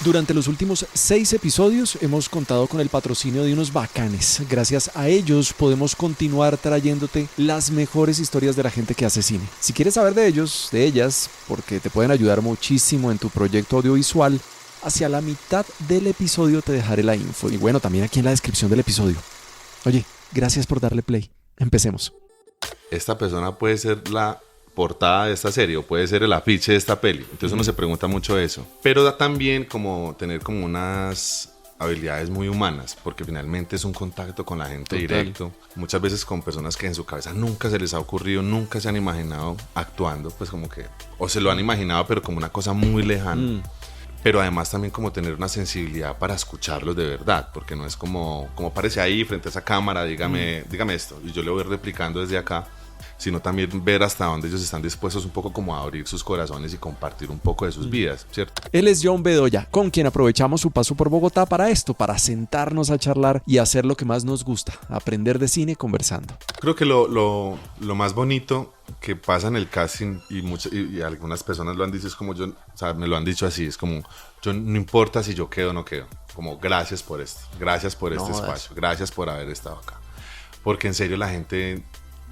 Durante los últimos 6 episodios hemos contado con el patrocinio de unos bacanes. Gracias a ellos podemos continuar trayéndote las mejores historias de la gente que hace cine. Si quieres saber de ellos, de ellas, porque te pueden ayudar muchísimo en tu proyecto audiovisual, hacia la mitad del episodio te dejaré la info. Y bueno, también aquí en la descripción del episodio. Oye, gracias por darle play. Empecemos. Esta persona puede ser la portada de esta serie o puede ser el afiche de esta peli. Entonces uno se pregunta mucho eso. Pero da también como tener como unas habilidades muy humanas, porque finalmente es un contacto con la gente directo. Muchas veces con personas que en su cabeza nunca se les ha ocurrido, nunca se han imaginado actuando, pues como que, o se lo han imaginado pero como una cosa muy lejana. Pero además también como tener una sensibilidad para escucharlos de verdad, porque no es como aparece ahí frente a esa cámara, dígame esto, y yo le voy replicando desde acá, sino también ver hasta dónde ellos están dispuestos un poco como a abrir sus corazones y compartir un poco de sus vidas, ¿cierto? Él es John Bedoya, con quien aprovechamos su paso por Bogotá para esto, para sentarnos a charlar y hacer lo que más nos gusta, aprender de cine conversando. Creo que lo más bonito que pasa en el casting, y algunas personas lo han dicho, es como yo, o sea, me lo han dicho así, es como, yo no importa si yo quedo o no quedo, como gracias por esto, gracias por este espacio, gracias por haber estado acá. Porque en serio la gente,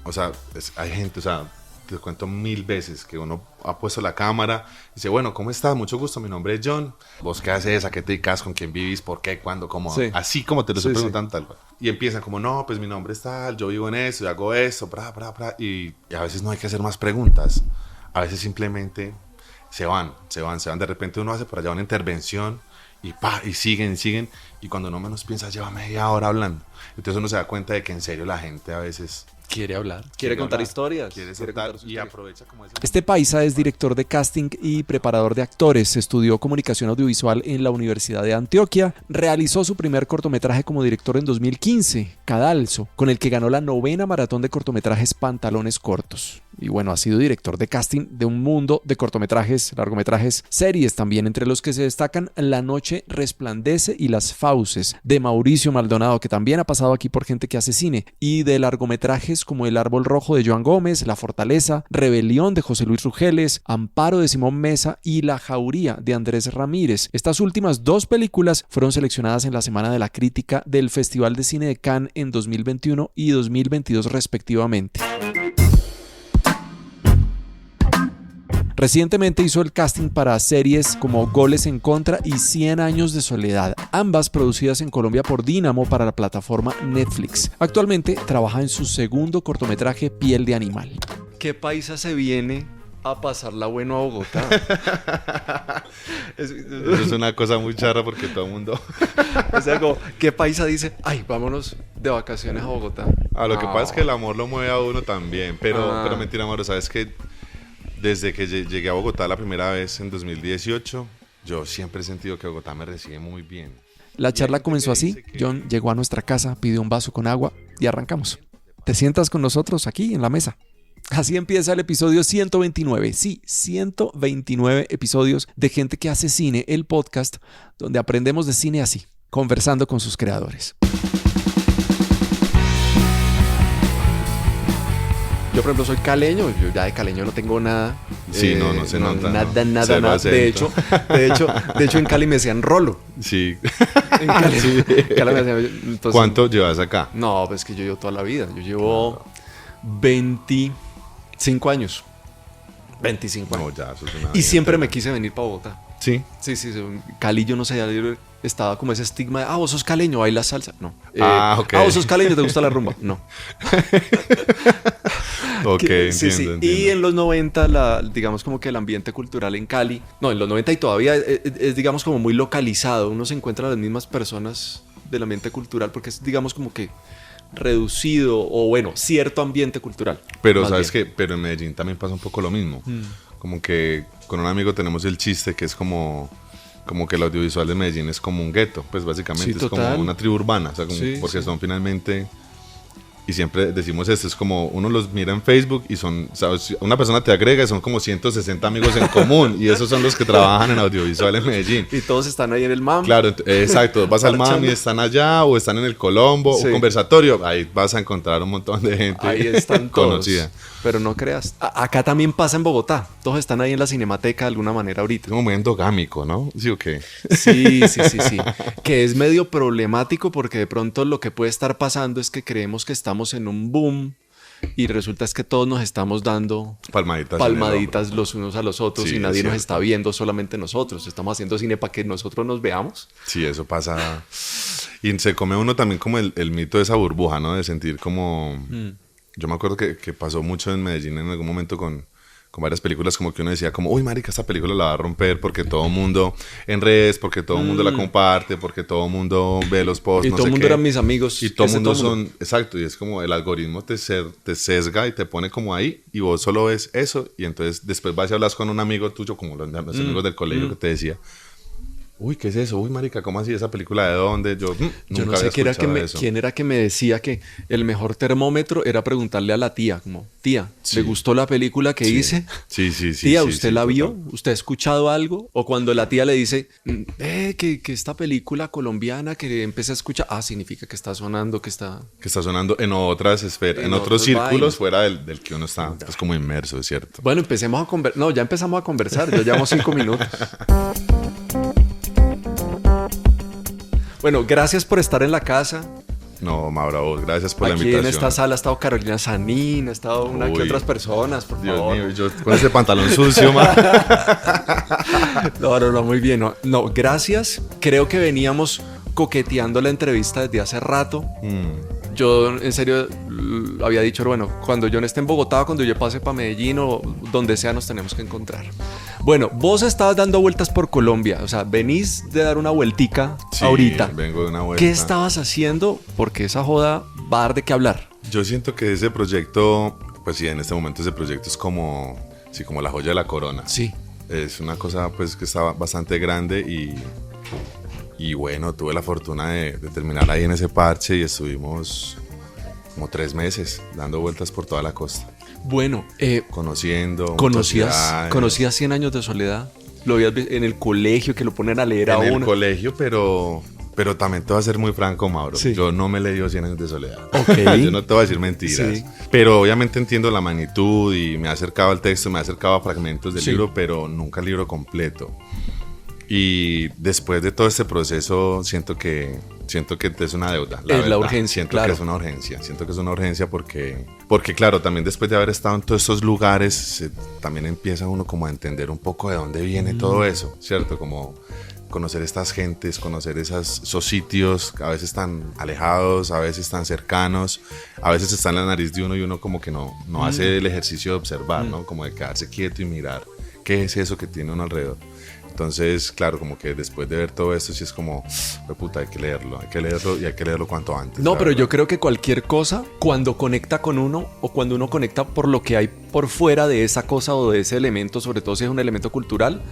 o sea, hay gente, o sea, te cuento 1000 veces que uno ha puesto la cámara y dice, bueno, ¿cómo estás? Mucho gusto, mi nombre es John. ¿Vos qué haces? ¿A qué te dedicas? ¿Con quién vivís? ¿Por qué? ¿Cuándo? ¿Cómo? Sí. Así como te lo estoy preguntando tal cual. Y empiezan como, no, pues mi nombre es tal, yo vivo en eso, yo hago esto, y a veces no hay que hacer más preguntas. A veces simplemente se van. De repente uno hace por allá una intervención y siguen. Y cuando no menos piensa, lleva media hora hablando. Entonces uno se da cuenta de que en serio la gente a veces quiere hablar, quiere contar historias, quiere contar y aprovecha como eso. Este paisa es director de casting y preparador de actores. Estudió comunicación audiovisual en la Universidad de Antioquia. Realizó su primer cortometraje como director en 2015, Cadalso, con el que ganó la 9ª maratón de cortometrajes Pantalones Cortos. Y bueno, ha sido director de casting de un mundo de cortometrajes, largometrajes, series también, entre los que se destacan La Noche Resplandece y Las Fauces, de Mauricio Maldonado, que también ha pasado aquí por gente que hace cine, y de largometrajes como El Árbol Rojo de Joan Gómez, La Fortaleza, Rebelión de José Luis Rugeles, Amparo de Simón Mesa y La Jauría de Andrés Ramírez. Estas últimas 2 películas fueron seleccionadas en la Semana de la Crítica del Festival de Cine de Cannes en 2021 y 2022 respectivamente. Recientemente hizo el casting para series como Goles en Contra y 100 años de soledad, ambas producidas en Colombia por Dínamo para la plataforma Netflix. Actualmente trabaja en su segundo cortometraje, Piel de Animal. ¿Qué paisa se viene a pasarla bueno a Bogotá? Eso es una cosa muy charra porque todo el mundo... O sea, como, ¿qué paisa dice? Ay, vámonos de vacaciones a Bogotá. Lo que pasa es que el amor lo mueve a uno también, pero mentira, amor, ¿sabes qué? Desde que llegué a Bogotá la primera vez en 2018, yo siempre he sentido que Bogotá me recibe muy bien. La charla comenzó así. John llegó a nuestra casa, pidió un vaso con agua y arrancamos. ¿Te sientas con nosotros aquí en la mesa? Así empieza el episodio 129. Sí, 129 episodios de Gente que hace cine, el podcast donde aprendemos de cine así, conversando con sus creadores. Yo, por ejemplo, soy caleño. Yo ya de caleño no tengo nada. Sí, no se nota. Nada. De hecho, en Cali me decían Rolo. Sí. En Cali, Cali me decían, entonces, ¿cuánto llevas acá? No, pues que yo llevo toda la vida. Yo llevo 25 años. 25 años. No, ya, eso es una y siempre me quise venir para Bogotá. Sí. Sí. Cali, yo no sé, estaba como ese estigma de, vos sos caleño, bailas salsa. No. Ok. Vos sos caleño, ¿te gusta la rumba? No. Ok, entiendo. Y en los 90, digamos como que el ambiente cultural en Cali, no, en los 90 y todavía es digamos como muy localizado. Uno se encuentra a las mismas personas del ambiente cultural porque es digamos como que reducido o bueno, cierto ambiente cultural. Pero sabes que, pero en Medellín también pasa un poco lo mismo. Como que con un amigo tenemos el chiste que es como que el audiovisual de Medellín es como un gueto, pues básicamente es como una tribu urbana, o sea, como, porque son finalmente, y siempre decimos esto, es como uno los mira en Facebook y son, ¿sabes? Una persona te agrega y son como 160 amigos en común y esos son los que trabajan en audiovisual en Medellín. Y todos están ahí en el MAM. Claro, exacto, vas al MAM y están allá o están en el Colombo o Conversatorio, ahí vas a encontrar un montón de gente ahí están conocida. todos. pero no creas. Acá también pasa en Bogotá. Todos están ahí en la Cinemateca de alguna manera ahorita. Es como muy endogámico, ¿no? ¿Sí o qué? Sí. Que es medio problemático porque de pronto lo que puede estar pasando es que creemos que estamos en un boom y resulta es que todos nos estamos dando palmaditas los unos a los otros Sí, y nadie es nos cierto. está viendo, solamente nosotros. Estamos haciendo cine para que nosotros nos veamos. Sí, eso pasa. Y se come uno también como el mito de esa burbuja, ¿no? De sentir como... Yo me acuerdo que pasó mucho en Medellín en algún momento con varias películas, como que uno decía como, uy, marica, esta película la va a romper porque todo el mundo en redes, porque todo el mundo la comparte, porque todo el mundo ve los posts, Y no todo el sé mundo qué. eran mis amigos. Y todo el Ese mundo son... Exacto, y es como el algoritmo te sesga y te pone como ahí y vos solo ves eso y entonces después vas y hablas con un amigo tuyo, como los amigos del colegio que te decía, uy, ¿qué es eso? Uy, marica, ¿cómo así? ¿Esa película de dónde? Yo Yo nunca no sé había escuchado eso. quién era que me decía que el mejor termómetro era preguntarle a la tía, como, tía, Sí. ¿le gustó la película que hice? Sí. Tía, sí, ¿usted sí, la vio? total. ¿Usted ha escuchado algo? O cuando la tía le dice, que esta película colombiana que empecé a escuchar, significa que está sonando, que está... Que está sonando en otras esferas, en En otros otras círculos vainas. fuera del que uno está pues, como inmerso, es cierto. Bueno, empecemos a conversar. No, ya empezamos a conversar, ya llevamos 5 minutos. Bueno, gracias por estar en la casa. No, Maura, vos, gracias por la Aquí invitación. en esta sala ha estado Carolina Sanín, ha estado una que Uy. otras personas, por Dios favor. mío, yo con ese pantalón sucio, No, muy bien. No, gracias. Creo que veníamos coqueteando la entrevista desde hace rato. Yo, en serio, había dicho, bueno, cuando yo no esté en Bogotá, cuando yo pase para Medellín o donde sea, nos tenemos que encontrar. Bueno, vos estabas dando vueltas por Colombia, o sea, venís de dar una vueltica Sí, ahorita. vengo de una vuelta. ¿Qué estabas haciendo? Porque esa joda va a dar de qué hablar. Yo siento que ese proyecto, pues sí, en este momento ese proyecto es como, sí, como la joya de la corona. Sí. Es una cosa pues que está bastante grande y bueno, tuve la fortuna de terminar ahí en ese parche y estuvimos como 3 meses dando vueltas por toda la costa, Bueno, conociendo ¿conocías 100 años de soledad? Lo habías en el colegio, que lo ponen a leer a en el uno. colegio, pero también te voy a ser muy franco, Mauro. Sí. Yo no me leí 100 años de soledad. Ok. Yo no te voy a decir mentiras. Sí. Pero obviamente entiendo la magnitud y me he acercado al texto, me he acercado a fragmentos del Sí. libro, pero nunca el libro completo. Y después de todo este proceso siento que es una deuda. Es la verdad. urgencia, Siento claro. que es una urgencia. Siento que es una urgencia porque claro, también después de haber estado en todos estos lugares, también empieza uno como a entender un poco de dónde viene todo eso, ¿cierto? Como conocer estas gentes, conocer esos sitios a veces tan alejados, a veces tan cercanos, a veces está en la nariz de uno y uno como que no hace el ejercicio de observar, ¿no? Como de quedarse quieto y mirar qué es eso que tiene uno alrededor. Entonces, claro, como que después de ver todo esto, sí es como, puta, hay que leerlo y hay que leerlo cuanto antes. No, la pero verdad. yo creo que cualquier cosa, cuando conecta con uno o cuando uno conecta por lo que hay por fuera de esa cosa o de ese elemento, sobre todo si es un elemento cultural,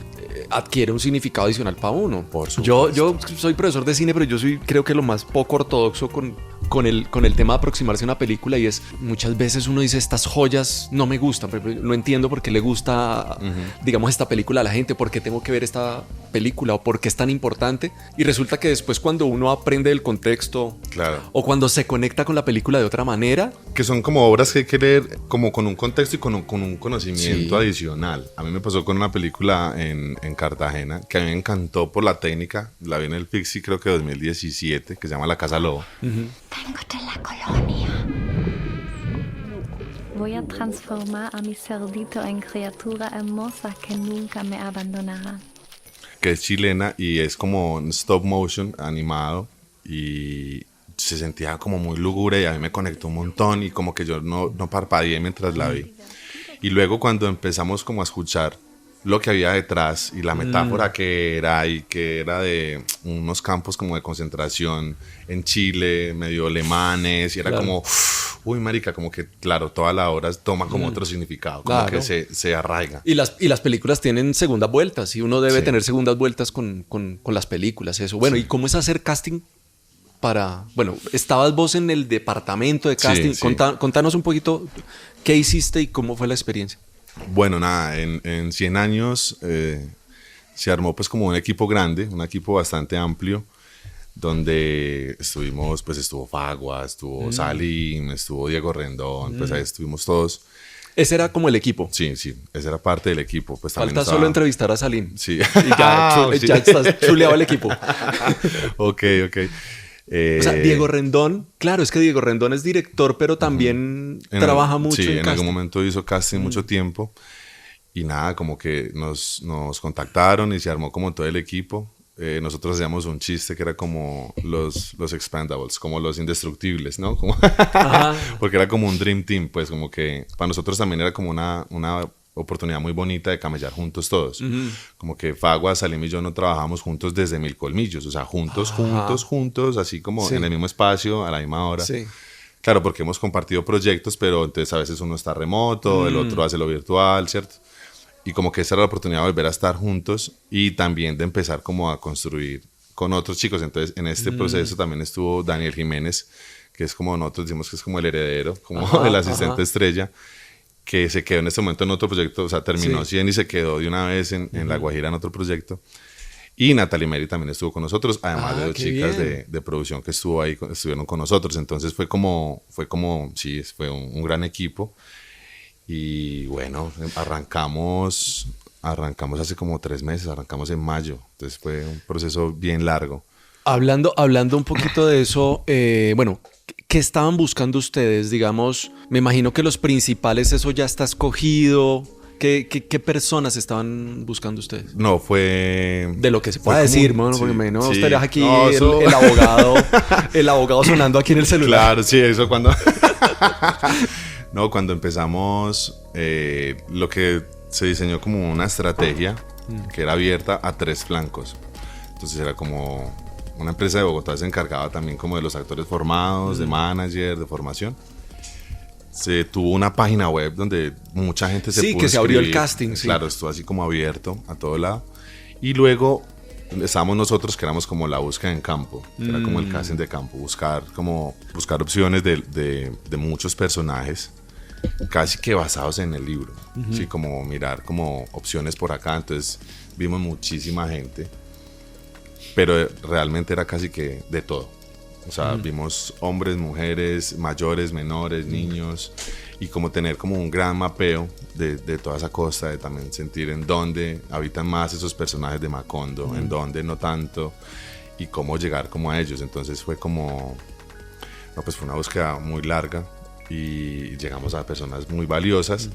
adquiere un significado adicional para uno. Por supuesto. Yo soy profesor de cine, pero yo soy, creo que lo más poco ortodoxo con el tema de aproximarse a una película, y es muchas veces uno dice estas joyas no me gustan, pero no entiendo por qué le gusta, digamos, esta película a la gente, por qué tengo que ver esta película o por qué es tan importante, y resulta que después cuando uno aprende el contexto, Claro. o cuando se conecta con la película de otra manera, Que son como obras que hay que leer como con un contexto y con un conocimiento Sí. adicional. A mí me pasó con una película en Cartagena que a mí me encantó por la técnica. La vi en el Pixie creo que 2017, que se llama La Casa Lobo. Tengo de la colonia. Voy a transformar a mi cerdito en criatura hermosa que nunca me abandonará. Que es chilena y es como un stop motion animado y se sentía como muy lúgubre y a mí me conectó un montón y como que yo no parpadeé mientras la vi. Y luego cuando empezamos como a escuchar lo que había detrás y la metáfora que era y que era de unos campos como de concentración en Chile, medio alemanes y era Claro. como, uy marica, como que claro, toda la obra toma como otro significado, como Claro. que se arraiga. y las películas tienen segundas vueltas, y uno debe Sí. tener segundas vueltas con las películas, eso. Bueno, ¿y cómo es hacer casting para... Bueno, estabas vos en el departamento de casting, sí. Contanos un poquito qué hiciste y cómo fue la experiencia. Bueno, nada, en 100 años se armó pues como un equipo grande, un equipo bastante amplio, donde estuvimos, pues estuvo Fagua, estuvo Salim, estuvo Diego Rendón, pues ahí estuvimos todos. Ese era como el equipo. Sí, sí, esa era parte del equipo. Pues también Falta solo entrevistar a Salim. Sí. Y ya, Sí. ya estás chuleado el equipo. Ok. O sea, Diego Rendón, claro, es que Diego Rendón es director, pero también trabaja mucho sí, en en casting. algún momento hizo casting mucho tiempo. Y nada, como que nos contactaron y se armó como todo el equipo. Nosotros hacíamos un chiste que era como los expendables, como los indestructibles, ¿no? Como porque era como un dream team, pues como que para nosotros también era como una oportunidad muy bonita de camellar juntos todos. Como que Fagua, Salim y yo no trabajamos juntos desde Mil Colmillos, o sea, juntos, así como Sí. en el mismo espacio, a la misma hora. Sí. Claro, porque hemos compartido proyectos, pero entonces a veces uno está remoto, el otro hace lo virtual, ¿cierto? Y como que esa era la oportunidad de volver a estar juntos y también de empezar como a construir con otros chicos. Entonces, en este proceso también estuvo Daniel Jiménez, que es como nosotros decimos que es como el heredero, como el asistente estrella, que se quedó en este momento en otro proyecto, o sea, terminó 100 y se quedó de una vez en La Guajira en otro proyecto. Y Natalie Meri también estuvo con nosotros, además de dos qué chicas bien. de producción que estuvieron con nosotros. Entonces fue como sí, fue un gran equipo. Y bueno, arrancamos hace como 3 meses, arrancamos en mayo. Entonces fue un proceso bien largo. Hablando un poquito de eso, bueno, ¿qué estaban buscando ustedes? Digamos, me imagino que los principales, eso ya está escogido. ¿Qué personas estaban buscando ustedes? No, fue... De lo que se pueda fue como decir, un- bueno, sí, porque me no sí. estarías aquí No, eso- el abogado sonando aquí en el celular. Claro, sí, eso cuando... No, cuando empezamos, lo que se diseñó como una estrategia que era abierta a 3 flancos. Entonces era como una empresa de Bogotá se encargaba también como de los actores formados, de manager, de formación. Se tuvo una página web donde mucha gente se Sí, pudo que se abrió el inscribir. casting, sí. Claro, estuvo así como abierto a todo lado. Y luego estábamos nosotros que éramos como la búsqueda en campo, que era como el casting de campo, buscar opciones de muchos personajes casi que basados en el libro, sí, como mirar como opciones por acá. Entonces vimos muchísima gente, pero realmente era casi que de todo. O sea, vimos hombres, mujeres, mayores, menores, niños, y como tener como un gran mapeo de toda esa costa, de también sentir en dónde habitan más esos personajes de Macondo, en dónde no tanto, y cómo llegar como a ellos. Entonces fue como, no, pues fue una búsqueda muy larga y llegamos a personas muy valiosas,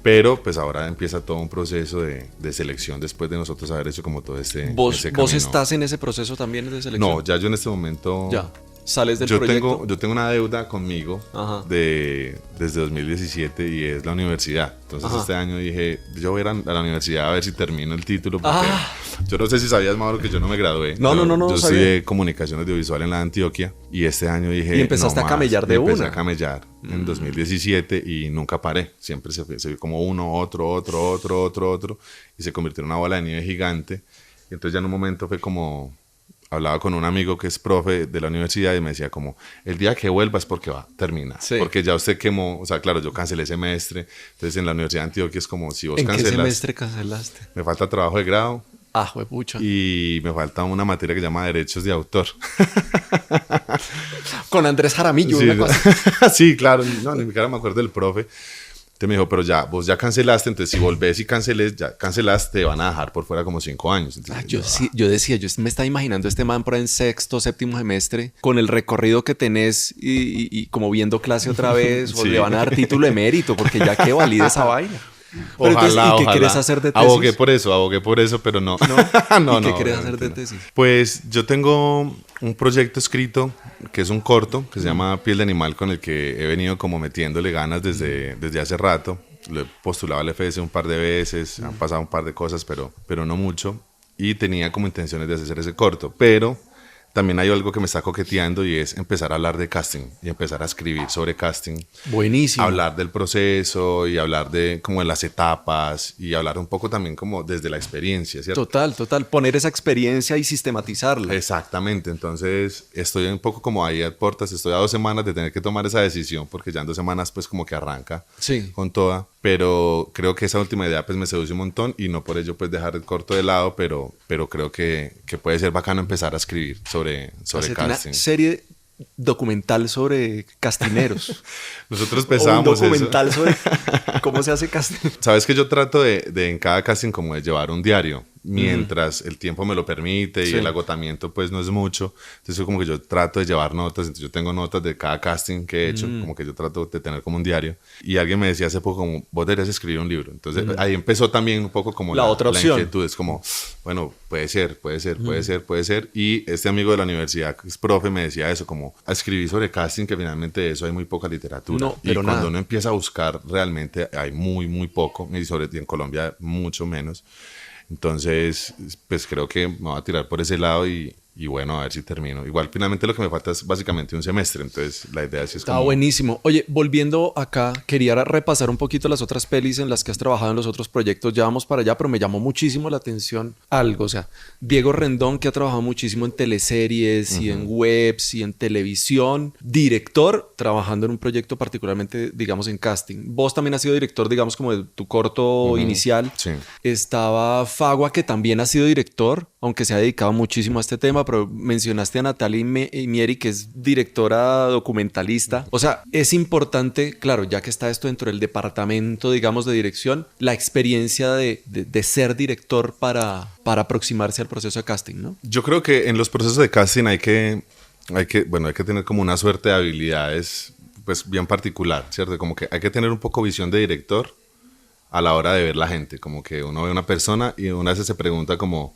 pero pues ahora empieza todo un proceso de selección después de nosotros haber hecho como todo ese ¿Vos camino. estás en ese proceso también de selección? No, ya yo en este momento... Ya. ¿Sales del Yo proyecto? tengo una deuda conmigo Ajá. desde 2017 y es la universidad. Entonces Ajá. este año dije, yo voy a ir a la universidad a ver si termino el título, porque Ah. yo no sé si sabías, Mauro, que yo no me gradué. No, no Yo sabía. estudié comunicación audiovisual en la Antioquia y este año dije... Y empezaste no a camellar más. de Y empecé una. a camellar en 2017 y nunca paré. Siempre se vio como uno, otro, y se convirtió en una bola de nieve gigante. Y entonces ya en un momento fue como... Hablaba con un amigo que es profe de la universidad y me decía como, el día que vuelvas porque va, termina. Sí. Porque ya usted quemó, o sea, claro, yo cancelé semestre. Entonces en la Universidad de Antioquia es como, si vos ¿En qué cancelas, semestre cancelaste? me falta trabajo de grado Ah, juepucha. y me falta una materia que se llama Derechos de Autor. Con Andrés Jaramillo, Sí, una cosa. sí, claro, no, ni siquiera me acuerdo del profe. Entonces me dijo, pero ya, vos ya cancelaste, entonces si volvés y ya cancelaste, te van a dejar por fuera como 5 años. Entonces, Yo decía, yo me estaba imaginando este man por ahí en sexto, séptimo semestre, con el recorrido que tenés y como viendo clase otra vez, o Sí. le van a dar título de mérito, porque ya que valida esa vaina. Pero entonces, ¿y qué querés hacer de tesis? Abogué por eso, pero no. No, ¿Y qué querés hacer obviamente de no. tesis? Pues yo tengo un proyecto escrito que es un corto que se llama Piel de Animal, con el que he venido como metiéndole ganas desde hace rato. Lo he postulado al FS un par de veces, han pasado un par de cosas, pero no mucho. Y tenía como intenciones de hacer ese corto, pero también hay algo que me está coqueteando y es empezar a hablar de casting y empezar a escribir sobre casting. Buenísimo. Hablar del proceso y hablar de como de las etapas y hablar un poco también como desde la experiencia, ¿cierto? Total. Poner esa experiencia y sistematizarla. Exactamente, entonces estoy un poco como ahí a puertas, estoy a 2 semanas de tener que tomar esa decisión porque ya en 2 semanas pues como que arranca Sí. con toda, pero creo que esa última idea pues me seduce un montón y no por ello pues dejar el corto de lado, pero creo que puede ser bacano empezar a escribir sobre Hacete casting. una serie documental sobre castineros. Nosotros O un pensábamos eso. documental sobre cómo se hace casting. Sabes que yo trato de en cada casting como de llevar un diario mientras el tiempo me lo permite y Sí. el agotamiento pues no es mucho. Entonces como que yo trato de llevar notas, entonces yo tengo notas de cada casting que he hecho, como que yo trato de tener como un diario. Y alguien me decía hace poco como, vos deberías escribir un libro. Entonces ahí empezó también un poco como La otra opción. inquietud, es como, bueno, puede ser. Y este amigo de la universidad, que es profe, me decía eso, como a escribir sobre casting, que finalmente de eso hay muy poca literatura. No, y pero cuando nada. uno empieza a buscar, realmente hay muy poco, y sobre todo en Colombia mucho menos. Entonces, pues creo que me voy a tirar por ese lado y bueno, a ver si termino. Igual finalmente lo que me falta es básicamente un semestre, entonces la idea sí es Está como... buenísimo. Oye, volviendo acá, quería repasar un poquito las otras pelis en las que has trabajado en los otros proyectos. Ya vamos para allá, pero me llamó muchísimo la atención algo. O sea, Diego Rendón, que ha trabajado muchísimo en teleseries y en webs y en televisión. Director, trabajando en un proyecto particularmente, digamos, en casting. Vos también has sido director, digamos, como de tu corto inicial. Sí. Estaba Fagua, que también ha sido director, aunque se ha dedicado muchísimo a este tema, pero mencionaste a Natalia Mieri, que es directora documentalista. O sea, es importante, claro, ya que está esto dentro del departamento, digamos, de dirección, la experiencia de ser director para aproximarse al proceso de casting, ¿no? Yo creo que en los procesos de casting hay que tener como una suerte de habilidades pues bien particular, ¿cierto? Como que hay que tener un poco visión de director a la hora de ver la gente, como que uno ve una persona y una vez se pregunta como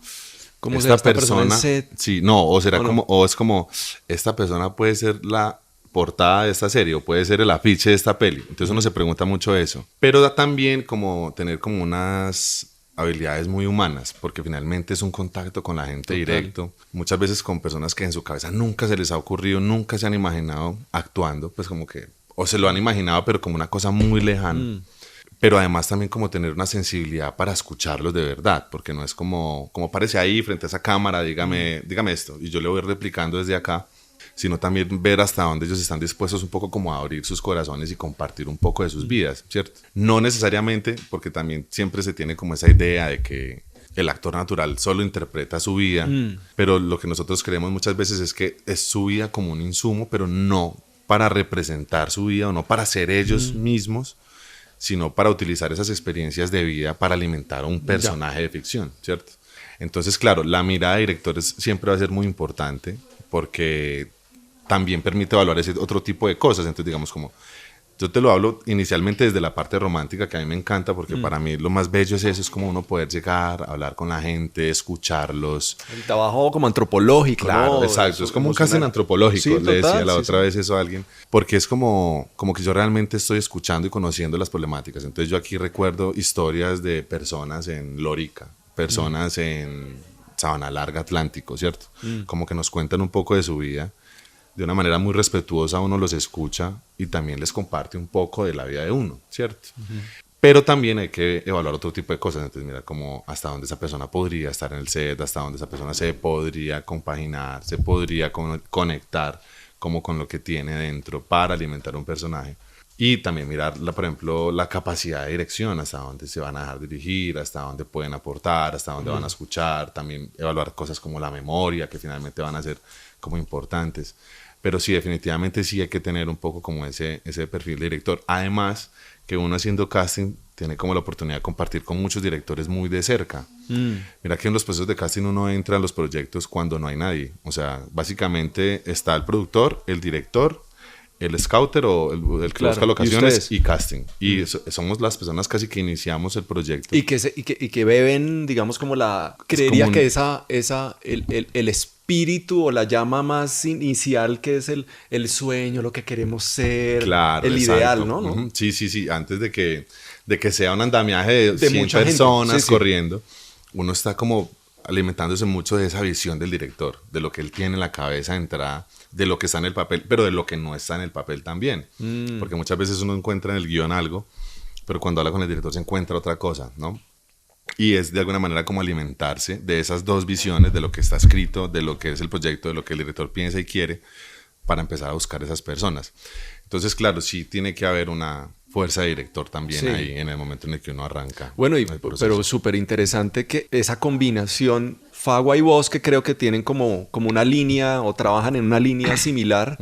¿Cómo será esta persona en set? sí, no, o será ¿O no? como, o es como, esta persona puede ser la portada de esta serie o puede ser el afiche de esta peli. Entonces uno se pregunta mucho eso. Pero da también como tener como unas habilidades muy humanas, porque finalmente es un contacto con la gente directo, muchas veces con personas que en su cabeza nunca se les ha ocurrido, nunca se han imaginado actuando, pues como que, o se lo han imaginado, pero como una cosa muy lejana. Pero además también como tener una sensibilidad para escucharlos de verdad, porque no es como parece ahí frente a esa cámara, dígame esto, y yo le voy replicando desde acá, sino también ver hasta dónde ellos están dispuestos un poco como a abrir sus corazones y compartir un poco de sus vidas, ¿cierto? No necesariamente, porque también siempre se tiene como esa idea de que el actor natural solo interpreta su vida, pero lo que nosotros creemos muchas veces es que es su vida como un insumo, pero no para representar su vida o no para ser ellos mismos, sino para utilizar esas experiencias de vida para alimentar a un personaje de ficción, ¿cierto? Entonces, claro, la mirada de directores siempre va a ser muy importante porque también permite evaluar ese otro tipo de cosas. Entonces, digamos, como yo te lo hablo inicialmente desde la parte romántica, que a mí me encanta porque para mí lo más bello es eso, es como uno poder llegar, hablar con la gente, escucharlos. El trabajo como antropológico, Claro, ¿no? exacto. Es como un Emocional. casting antropológico, Sí, le total, decía la sí, otra sí. vez eso a alguien, porque es como que yo realmente estoy escuchando y conociendo las problemáticas. Entonces yo aquí recuerdo historias de personas en Lorica, personas en Sabana Larga, Atlántico, ¿cierto? Como que nos cuentan un poco de su vida. De una manera muy respetuosa uno los escucha y también les comparte un poco de la vida de uno, ¿cierto? Pero también hay que evaluar otro tipo de cosas. Entonces, mira, como hasta dónde esa persona podría estar en el set, hasta dónde esa persona se podría compaginar, se podría conectar como con lo que tiene dentro para alimentar un personaje. Y también mirar, por ejemplo, la capacidad de dirección, hasta dónde se van a dejar dirigir, hasta dónde pueden aportar, hasta dónde van a escuchar. También evaluar cosas como la memoria, que finalmente van a ser como importantes. Pero sí, definitivamente sí hay que tener un poco como ese perfil de director. Además, que uno haciendo casting tiene como la oportunidad de compartir con muchos directores muy de cerca. Mira que en los procesos de casting uno entra en los proyectos cuando no hay nadie. O sea, básicamente está el productor, el director, el scouter o el que Claro, busca ¿y locaciones ustedes? y casting. Y somos las personas casi que iniciamos el proyecto. Y que beben, digamos, como la... Creería como que el espíritu o la llama más inicial, que es el sueño, lo que queremos ser, Claro, el exacto. ideal, ¿no? Ujú. Sí. Antes de que sea un andamiaje de 100 mucha gente. personas Sí. corriendo, uno está como alimentándose mucho de esa visión del director, de lo que él tiene en la cabeza de entrada, de lo que está en el papel, pero de lo que no está en el papel también. Porque muchas veces uno encuentra en el guión algo, pero cuando habla con el director se encuentra otra cosa, ¿no? Y es de alguna manera como alimentarse de esas dos visiones, de lo que está escrito, de lo que es el proyecto, de lo que el director piensa y quiere, para empezar a buscar esas personas. Entonces, claro, sí tiene que haber una fuerza de director también Sí. ahí en el momento en el que uno arranca. Bueno, el proceso. pero súper interesante que esa combinación Fagua y vos, que creo que tienen como una línea o trabajan en una línea similar,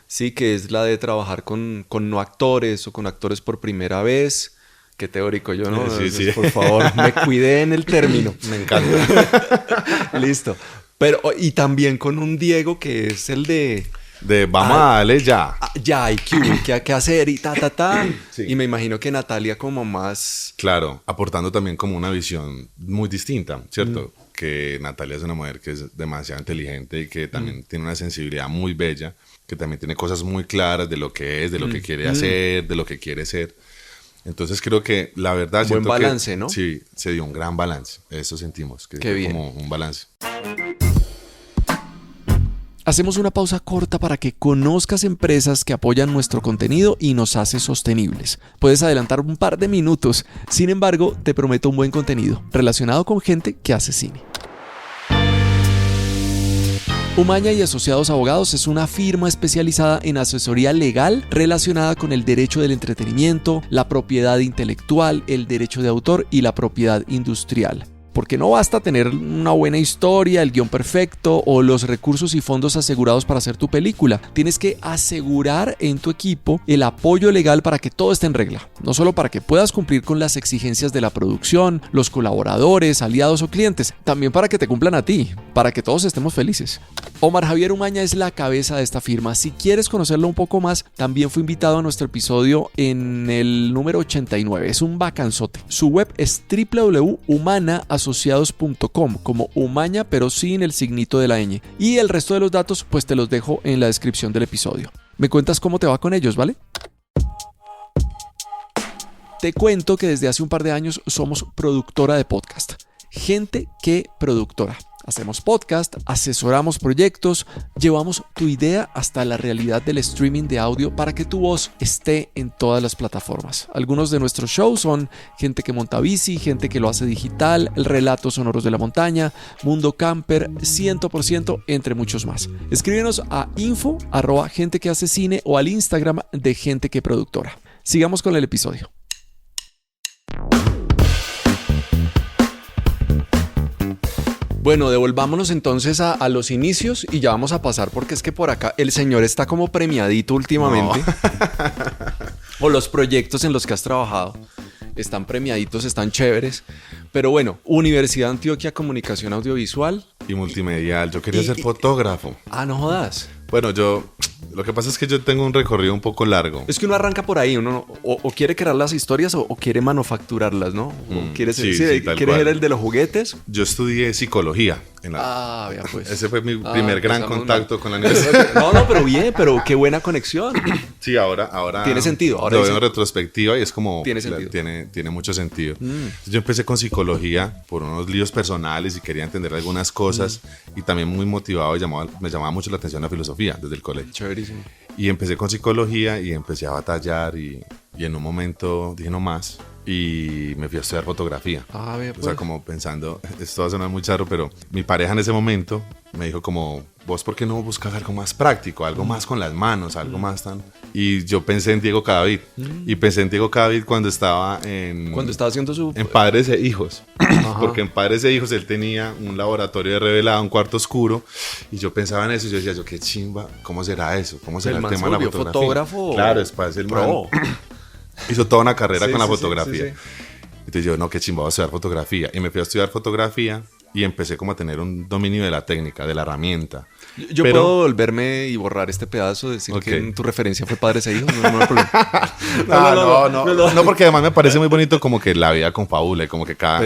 sí, que es la de trabajar con no actores o con actores por primera vez. Qué teórico yo, ¿no? Sí, sí. Por favor, me cuidé en el término. Me encanta. Listo. Pero, y también con un Diego que es el de... Vamos a darle ya. Ya, hay que hacer y ta. Sí. Y me imagino que Natalia como más... Claro, aportando también como una visión muy distinta, ¿cierto? Que Natalia es una mujer que es demasiado inteligente y que también tiene una sensibilidad muy bella, que también tiene cosas muy claras de lo que es, de lo que quiere hacer, de lo que quiere ser. Entonces creo que la verdad... Buen balance, que, ¿no? Sí, se dio un gran balance. Eso sentimos, que Qué fue bien. como un balance. Hacemos una pausa corta para que conozcas empresas que apoyan nuestro contenido y nos hace sostenibles. Puedes adelantar un par de minutos, sin embargo, te prometo un buen contenido relacionado con gente que hace cine. Umaña y Asociados Abogados es una firma especializada en asesoría legal relacionada con el derecho del entretenimiento, la propiedad intelectual, el derecho de autor y la propiedad industrial. Porque no basta tener una buena historia, el guión perfecto o los recursos y fondos asegurados para hacer tu película. Tienes que asegurar en tu equipo el apoyo legal para que todo esté en regla. No solo para que puedas cumplir con las exigencias de la producción, los colaboradores, aliados o clientes, también para que te cumplan a ti, para que todos estemos felices. Omar Javier Umaña es la cabeza de esta firma. Si quieres conocerlo un poco más, también fue invitado a nuestro episodio en el número 89. Es un bacanzote. Su web es www.humanaasociados.com, como Umaña pero sin el signito de la ñ. Y el resto de los datos pues te los dejo en la descripción del episodio. Me cuentas cómo te va con ellos, ¿vale? Te cuento que desde hace un par de años somos productora de podcast. Gente que productora. Hacemos podcast, asesoramos proyectos, llevamos tu idea hasta la realidad del streaming de audio para que tu voz esté en todas las plataformas. Algunos de nuestros shows son Gente que monta bici, Gente que lo hace digital, Relatos sonoros de la montaña, Mundo Camper, 100%, entre muchos más. Escríbenos a info@gentequehacecine o al Instagram de Gente que Productora. Sigamos con el episodio. Bueno, devolvámonos entonces a los inicios y ya vamos a pasar porque es que por acá el señor está como premiadito últimamente. No. O los proyectos en los que has trabajado están premiaditos, están chéveres. Pero bueno, Universidad de Antioquia, Comunicación Audiovisual. Y multimedial. Yo quería ser fotógrafo. Ah, no jodas. Bueno, lo que pasa es que yo tengo un recorrido un poco largo. Es que uno arranca por ahí, uno o quiere crear las historias o quiere manufacturarlas, ¿no? O quiere ser, ¿quiere ser el de los juguetes? Yo estudié psicología. Ya pues. Ese fue mi primer gran contacto con la universidad. No, pero bien, pero qué buena conexión. Sí, ahora tiene sentido. Ahora lo veo en retrospectiva y es como... Tiene sentido. Tiene mucho sentido. Yo empecé con psicología por unos líos personales y quería entender algunas cosas y también muy motivado me llamaba mucho la atención la filosofía desde el colegio. Chéverísimo. Y empecé con psicología y empecé a batallar y en un momento dije no más y me fui a estudiar fotografía. Pues. O sea, como pensando, esto va a sonar muy charro, pero mi pareja en ese momento me dijo como, vos ¿por qué no buscas algo más práctico, algo más con las manos, algo más tan... Y yo pensé en Diego Cadavid. Y pensé en Diego Cadavid cuando estaba haciendo su... En Padres e Hijos. Porque en Padres e Hijos él tenía un laboratorio de revelado, un cuarto oscuro. Y yo pensaba en eso y yo decía, qué chimba, ¿cómo será eso? ¿Cómo será el tema de la fotografía? Fotógrafo. Claro, después el man hizo toda una carrera con la fotografía. Sí. Entonces yo, no, qué chimba, voy a estudiar fotografía. Y me fui a estudiar fotografía y empecé como a tener un dominio de la técnica, de la herramienta. Yo puedo volverme y borrar este pedazo, decir que tu referencia fue Padres e Hijos. No hay problema. No, porque además me parece muy bonito como que la vida confabula y como que cada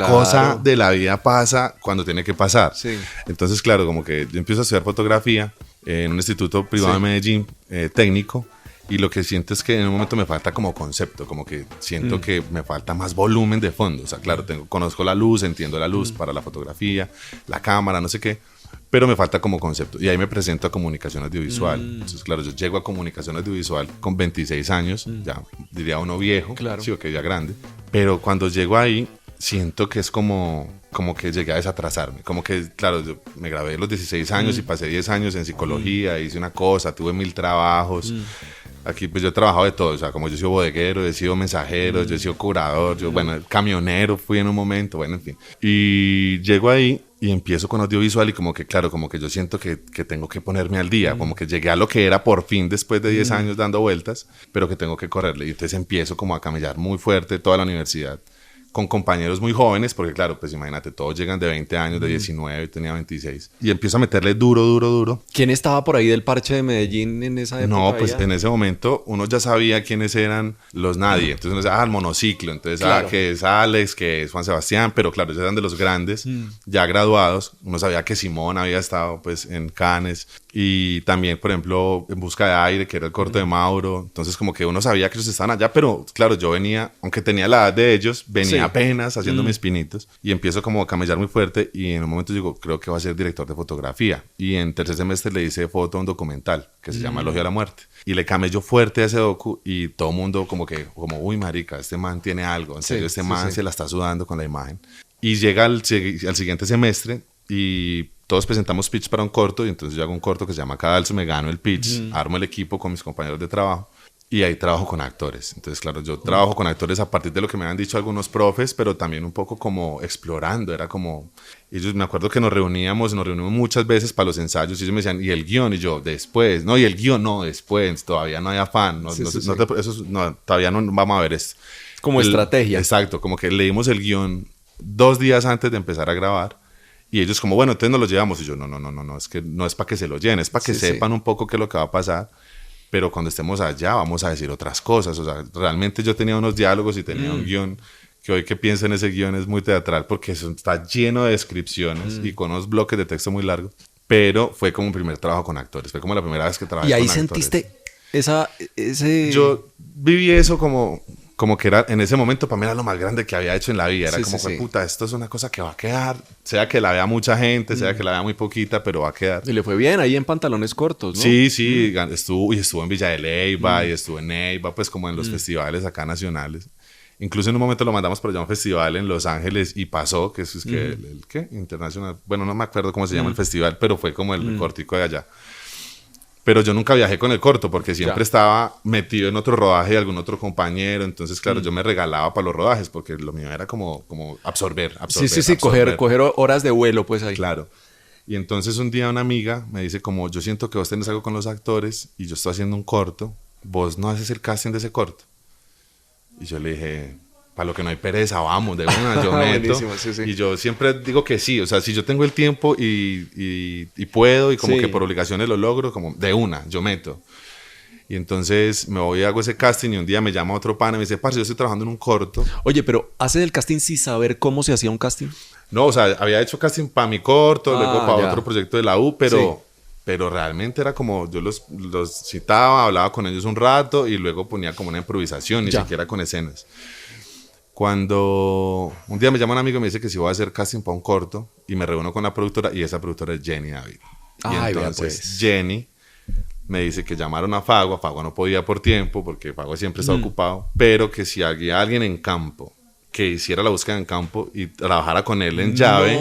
cosa de la vida pasa cuando tiene que pasar. Sí. Entonces, claro, como que yo empiezo a estudiar fotografía en un instituto privado de Medellín, técnico. Y lo que siento es que en un momento me falta como concepto, como que siento que me falta más volumen de fondo. O sea, claro, conozco la luz, entiendo la luz para la fotografía, la cámara, no sé qué, pero me falta como concepto. Y ahí me presento a comunicación audiovisual. Entonces, claro, yo llego a comunicación audiovisual con 26 años, ya diría uno viejo, sí, o que ya grande. Pero cuando llego ahí, siento que es como que llegué a desatrasarme. Como que, claro, yo me gradué a los 16 años y pasé 10 años en psicología, hice una cosa, tuve 1000 trabajos. Aquí pues yo he trabajado de todo, o sea, como yo he sido bodeguero, he sido mensajero, yo he sido curador, yo, bueno, camionero fui en un momento, bueno, en fin. Y llego ahí y empiezo con audiovisual y como que, claro, como que yo siento que tengo que ponerme al día, como que llegué a lo que era por fin después de 10 años dando vueltas, pero que tengo que correrle. Y entonces empiezo como a camellar muy fuerte toda la universidad, con compañeros muy jóvenes, porque claro, pues imagínate, todos llegan de 20 años, de 19, tenía 26. Y empiezo a meterle duro, duro, duro. ¿Quién estaba por ahí del parche de Medellín en esa época? No, pues ya? en ese momento uno ya sabía quiénes eran los nadie. Entonces uno decía, el monociclo. Entonces, Claro. que es Alex, que es Juan Sebastián. Pero claro, ellos eran de los grandes, ya graduados. Uno sabía que Simón había estado pues en Cannes. Y también, por ejemplo, En Busca de Aire, que era el corto de Mauro. Entonces como que uno sabía que ellos estaban allá. Pero claro, yo venía, aunque tenía la edad de ellos, venía Sí. apenas haciendo mis pinitos. Y empiezo como a camellar muy fuerte. Y en un momento digo, creo que va a ser director de fotografía. Y en tercer semestre le hice foto a un documental que se llama Elogio a la Muerte. Y le camello fuerte a ese docu y todo el mundo como, uy, marica, este man tiene algo. En serio, este man se la está sudando con la imagen. Y llega al siguiente semestre y todos presentamos pitch para un corto. Y entonces yo hago un corto que se llama Cadalso, me gano el pitch, armo el equipo con mis compañeros de trabajo. Y ahí trabajo con actores. Entonces, claro, yo trabajo con actores a partir de lo que me han dicho algunos profes, pero también un poco como explorando. Era como... Ellos, me acuerdo que nos reunimos muchas veces para los ensayos y ellos me decían, ¿y el guión? Y yo, después. No, y el guión, no, después. Todavía no hay afán. Todavía no vamos a ver esto. Como estrategia. Exacto, como que leímos el guión 2 días antes de empezar a grabar. Y ellos como, bueno, entonces nos lo llevamos. Y yo, no, es que no es para que se lo llenen, es para que sepan un poco qué es lo que va a pasar. Pero cuando estemos allá vamos a decir otras cosas. O sea, realmente yo tenía unos diálogos y tenía un guión que hoy que pienso en ese guión es muy teatral porque eso está lleno de descripciones y con unos bloques de texto muy largos. Pero fue como un primer trabajo con actores. Fue como la primera vez que trabajé ¿Y ahí con actores. sentiste ese...? Yo viví eso como que era, en ese momento para mí era lo más grande que había hecho en la vida. Era como, puta, esto es una cosa que va a quedar. Sea que la vea mucha gente, sea que la vea muy poquita, pero va a quedar. Y le fue bien ahí en pantalones cortos, ¿no? Sí, estuvo en Villa de Leyva y estuvo en Neiva, pues como en los festivales acá nacionales. Incluso en un momento lo mandamos por allá a un festival en Los Ángeles y pasó, que es que el ¿qué? Internacional. Bueno, no me acuerdo cómo se llama el festival, pero fue como el cortico de allá. Pero yo nunca viajé con el corto porque siempre estaba metido en otro rodaje de algún otro compañero. Entonces, claro, yo me regalaba para los rodajes porque lo mío era como absorber. Sí, coger horas de vuelo, pues ahí. Claro. Y entonces un día una amiga me dice como, yo siento que vos tenés algo con los actores y yo estoy haciendo un corto, vos no haces el casting de ese corto. Y yo le dije, para lo que no hay pereza, vamos, de una, yo meto. Sí. Y yo siempre digo que sí, o sea, si yo tengo el tiempo y puedo y como que por obligaciones lo logro, como de una, yo meto. Y entonces me voy y hago ese casting y un día me llama otro pana y me dice, parce, yo estoy trabajando en un corto. Oye, pero ¿haces el casting sin saber cómo se hacía un casting? No, o sea, había hecho casting para mi corto, luego para otro proyecto de la U, pero realmente era como, yo los citaba, hablaba con ellos un rato y luego ponía como una improvisación, ni siquiera con escenas. Cuando un día me llama un amigo y me dice que si voy a hacer casting para un corto y me reúno con la productora y esa productora es Jenny David. Y entonces Jenny me dice que llamaron a Fago no podía por tiempo porque Fago siempre está ocupado, pero que si había alguien en campo que hiciera la búsqueda en campo y trabajara con él en llave,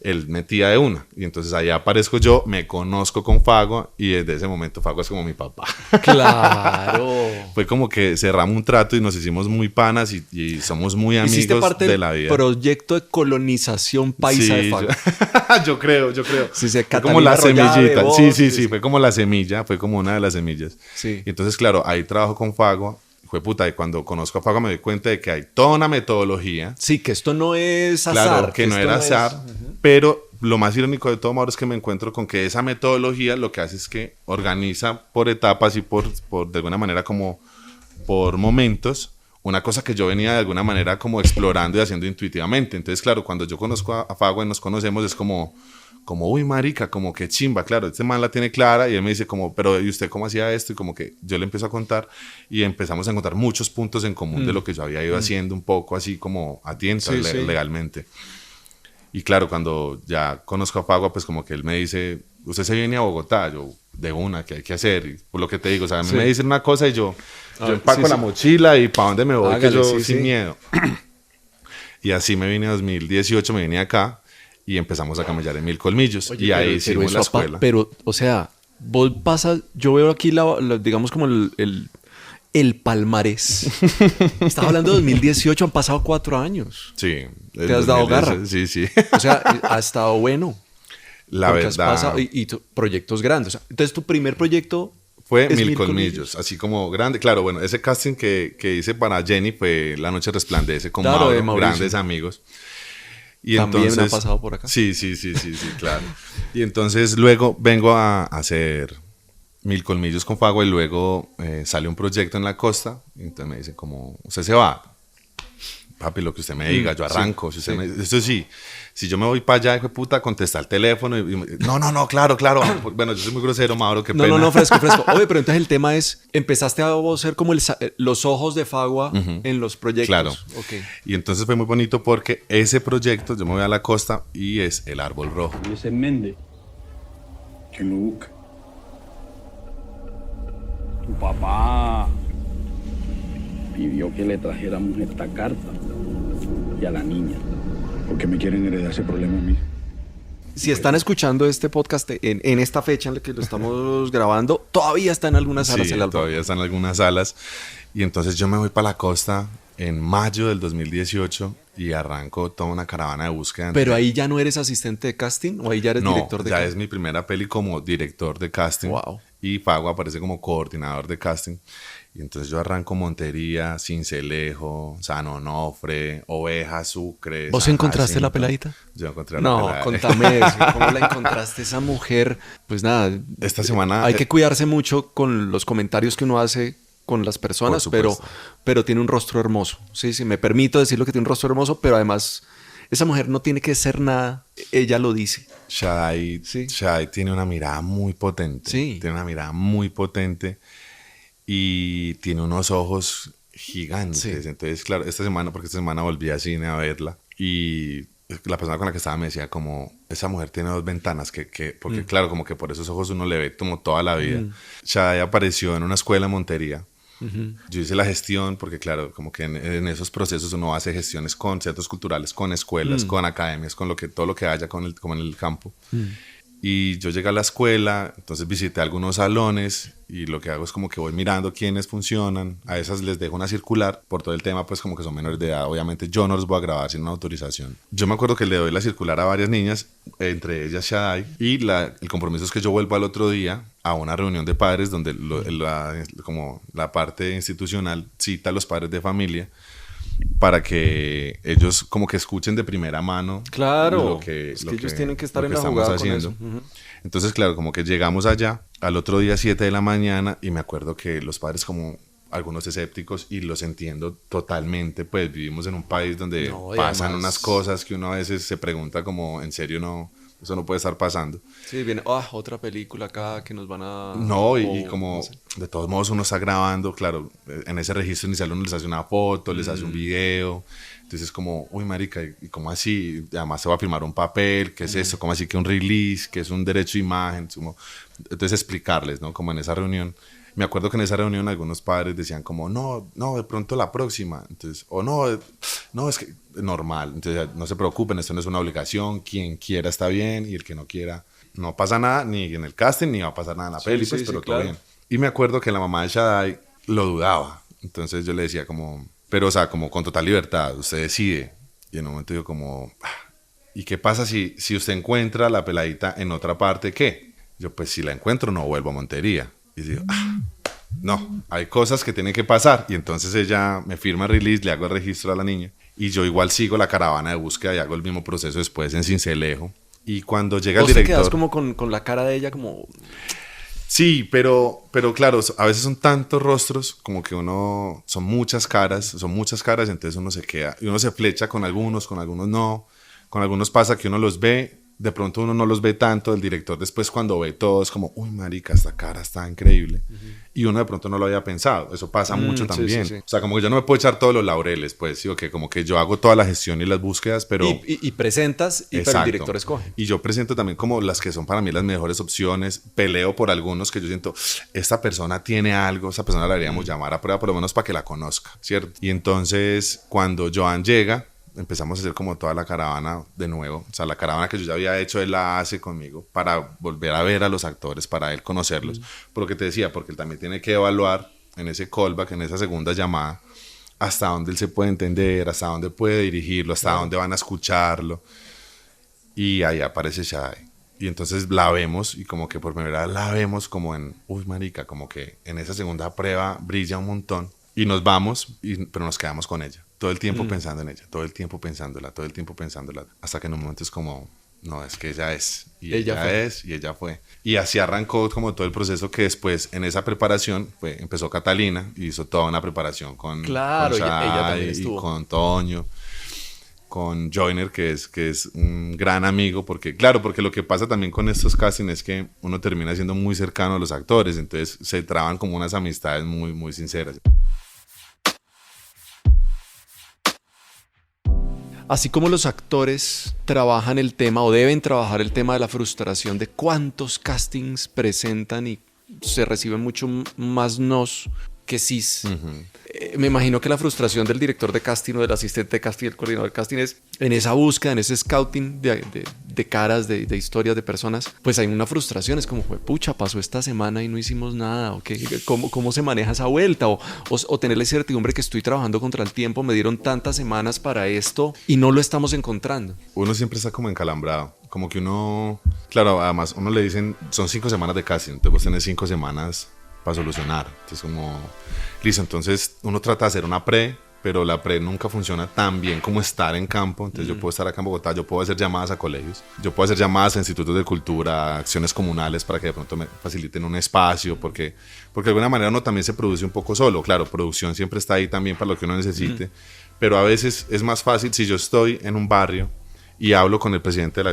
él metía de una. Y entonces ahí aparezco yo, me conozco con Fago y desde ese momento Fago es como mi papá. Claro. Fue como que cerramos un trato y nos hicimos muy panas y somos muy amigos parte de la vida. Proyecto de colonización paisa de Fago. Yo creo. Sí, fue como la semillita. Sí, fue como la semilla, fue como una de las semillas. Sí. Y entonces, claro, ahí trabajo con Fago. Fue puta, y cuando conozco a Fago me doy cuenta de que hay toda una metodología. Sí, que esto no es azar. Claro, que no era azar, pero lo más irónico de todo, Mauro, es que me encuentro con que esa metodología lo que hace es que organiza por etapas y por de alguna manera como por momentos, una cosa que yo venía de alguna manera como explorando y haciendo intuitivamente. Entonces, claro, cuando yo conozco a Fago y nos conocemos es como, uy, marica, como que chimba, claro, este man la tiene clara y él me dice como, pero ¿y usted cómo hacía esto? Y como que yo le empiezo a contar y empezamos a encontrar muchos puntos en común de lo que yo había ido haciendo un poco así como a tientas legalmente. Y claro, cuando ya conozco a Fago, pues como que él me dice, usted se viene a Bogotá, yo de una, ¿qué hay que hacer? Y por lo que te digo, o sea, a mí me dicen una cosa y yo empaco la mochila y para dónde me voy, hágale, que yo sin miedo. Y así me vine en 2018, me vine acá y empezamos a camellar en Mil Colmillos. Oye, y ahí hicimos la escuela. Pero, o sea, vos pasas, yo veo aquí digamos como el palmarés. Estás hablando de 2018, han pasado 4 años. Sí. ¿Te has dado garra? Sí, sí. O sea, ha estado bueno. La porque has verdad. pasado- y proyectos grandes. O sea, entonces, tu primer proyecto Fue es Mil Colmillos, así como grande. Claro, bueno, ese casting que hice para Jenny fue La Noche Resplandece con Claro, de Mauro, Mauricio. grandes amigos. Y También entonces, ha pasado por acá. Sí, claro. Y entonces luego vengo a hacer Mil Colmillos con Fagua y luego sale un proyecto en la costa. Y entonces me dicen como, usted se va. Papi, lo que usted me diga, yo arranco. Si usted esto sí, si yo me voy para allá, hijo de puta, contesta el teléfono. No, claro. Bueno, yo soy muy grosero, Mauro, qué pena. No, fresco. Oye, pero entonces el tema es, empezaste a vos ser como los ojos de Fagua en los proyectos. Claro. Ok. Y entonces fue muy bonito porque ese proyecto, yo me voy a la costa y es El Árbol Rojo. Y ese Méndez, ¿quién lo busca? Tu papá pidió que le trajéramos esta carta y a la niña. ¿Por qué me quieren heredar ese problema a mí? Si están escuchando este podcast en esta fecha en la que lo estamos grabando, todavía está en algunas salas Sí, el álbum. todavía están algunas salas. Y entonces yo me voy para la costa en mayo del 2018 y arranco toda una caravana de búsqueda. Pero ahí ya no eres asistente de casting o ahí ya eres director de ya casting. es mi primera peli como director de casting. Wow. Y Fagua aparece como coordinador de casting. Y entonces yo arranco Montería, Sincelejo, San Onofre, Oveja, Sucre. ¿Vos San encontraste la Jacinto. peladita? Yo encontré la No, peladita. contame eso. ¿Cómo la encontraste esa mujer? Pues nada, Esta semana hay que cuidarse mucho con los comentarios que uno hace con las personas, Por pero, supuesto. pero tiene un rostro hermoso. Sí, me permito decirlo que tiene un rostro hermoso, pero además esa mujer no tiene que ser nada, ella lo dice. Shadai, Sí. Shadai tiene una mirada muy potente. Sí. Tiene una mirada muy potente y tiene unos ojos gigantes. Sí. Entonces, claro, esta semana volví al cine a verla y la persona con la que estaba me decía como, esa mujer tiene 2 ventanas, porque claro, como que por esos ojos uno le ve como toda la vida. Shadai apareció en una escuela en Montería. Yo hice la gestión porque claro, como que en esos procesos uno hace gestiones con centros culturales, con escuelas, con academias, con todo lo que haya como en el campo. Y yo llegué a la escuela, entonces visité algunos salones y lo que hago es como que voy mirando quiénes funcionan. A esas les dejo una circular por todo el tema, pues como que son menores de edad. Obviamente yo no los voy a grabar sin una autorización. Yo me acuerdo que le doy la circular a varias niñas, entre ellas Shadai, y el compromiso es que yo vuelvo al otro día a una reunión de padres donde como la parte institucional cita a los padres de familia para que ellos como que escuchen de primera mano Claro, lo que, es lo que ellos que- tienen que estar lo en la estamos jugada con haciendo. eso. Ujú. Entonces, claro, como que llegamos allá al otro día 7 de la mañana y me acuerdo que los padres como algunos escépticos y los entiendo totalmente, pues vivimos en un país donde No, y pasan además- unas cosas que uno a veces se pregunta como, ¿en serio no? Eso no puede estar pasando. Sí, viene otra película acá que nos van a... No, y o- como no sé. de todos modos uno está grabando, claro, en ese registro inicial uno les hace una foto, les hace un video, entonces es como, uy marica, ¿y cómo así? Y además se va a firmar un papel, ¿qué es eso? ¿Cómo así que un release? ¿Qué es un derecho de imagen? Entonces explicarles, ¿no? Como en esa reunión. Me acuerdo que en esa reunión algunos padres decían como, no, de pronto la próxima. Entonces, o no, es que normal. Entonces, no se preocupen, esto no es una obligación. Quien quiera está bien y el que no quiera, no pasa nada, ni en el casting, ni va a pasar nada en la peli, pues, sí, pero sí, todo claro. bien. Y me acuerdo que la mamá de Shadai lo dudaba. Entonces yo le decía como, pero o sea, como con total libertad, usted decide. Y en un momento yo como, ¿y qué pasa si usted encuentra la peladita en otra parte? ¿Qué? Yo, pues si la encuentro no vuelvo a Montería. Y digo, no, hay cosas que tienen que pasar. Y entonces ella me firma el release, le hago el registro a la niña. Y yo igual sigo la caravana de búsqueda y hago el mismo proceso después en Sincelejo. Y cuando llega el Vos te director... quedas como con la cara de ella como... Sí, pero claro, a veces son tantos rostros como que son muchas caras, entonces uno se queda y uno se flecha con algunos no, con algunos pasa que uno los ve, de pronto uno no los ve tanto, el director después cuando ve todo es como, uy marica, esta cara está increíble, y uno de pronto no lo había pensado, eso pasa mucho sí, también, sí, sí. o sea, como que yo no me puedo echar todos los laureles, pues, sí, que como que yo hago toda la gestión y las búsquedas, pero... Y presentas, pero el Exacto. director escoge. Y yo presento también como las que son para mí las mejores opciones. Peleo por algunos que yo siento, esta persona tiene algo, esta persona la deberíamos llamar a prueba por lo menos para que la conozca, ¿cierto? Y entonces cuando Joan llega, empezamos a hacer como toda la caravana de nuevo. O sea, la caravana que yo ya había hecho, él la hace conmigo para volver a ver a los actores, para él conocerlos. Por lo que te decía, porque él también tiene que evaluar en ese callback, en esa segunda llamada, hasta dónde él se puede entender, hasta dónde puede dirigirlo, hasta dónde van a escucharlo. Y ahí aparece Shade. Y entonces la vemos, y como que por primera vez la vemos como en, uy, marica, como que en esa segunda prueba brilla un montón. Y nos vamos, pero nos quedamos con ella. Todo el tiempo pensando en ella, todo el tiempo pensándola, todo el tiempo pensándola. Hasta que en un momento es como, no, es que ella es, y ella es, y ella fue. Y así arrancó como todo el proceso que después, en esa preparación, empezó Catalina, y hizo toda una preparación con, Claro, con ella también y estuvo. con Toño, con Joyner, que es un gran amigo, porque claro, porque lo que pasa también con estos castings es que uno termina siendo muy cercano a los actores, entonces se traban como unas amistades muy, muy sinceras. Así como los actores trabajan el tema o deben trabajar el tema de la frustración de cuántos castings presentan y se reciben mucho más nos que sís. Me imagino que la frustración del director de casting o del asistente de casting, del coordinador de casting es en esa búsqueda, en ese scouting de caras, de historias, de personas, pues hay una frustración, es como, pucha, pasó esta semana y no hicimos nada, o ¿cómo se maneja esa vuelta? O tener la certidumbre que estoy trabajando contra el tiempo, me dieron tantas semanas para esto y no lo estamos encontrando. Uno siempre está como encalambrado, como que uno, claro, además uno le dicen, son 5 semanas de casting, entonces vos tenés 5 semanas para solucionar, entonces como, listo, entonces uno trata de hacer una pre, pero la pre nunca funciona tan bien como estar en campo, entonces yo puedo estar acá en Bogotá, yo puedo hacer llamadas a colegios, yo puedo hacer llamadas a institutos de cultura, a acciones comunales para que de pronto me faciliten un espacio, porque de alguna manera uno también se produce un poco solo, claro, producción siempre está ahí también para lo que uno necesite, pero a veces es más fácil si yo estoy en un barrio y hablo con el presidente de la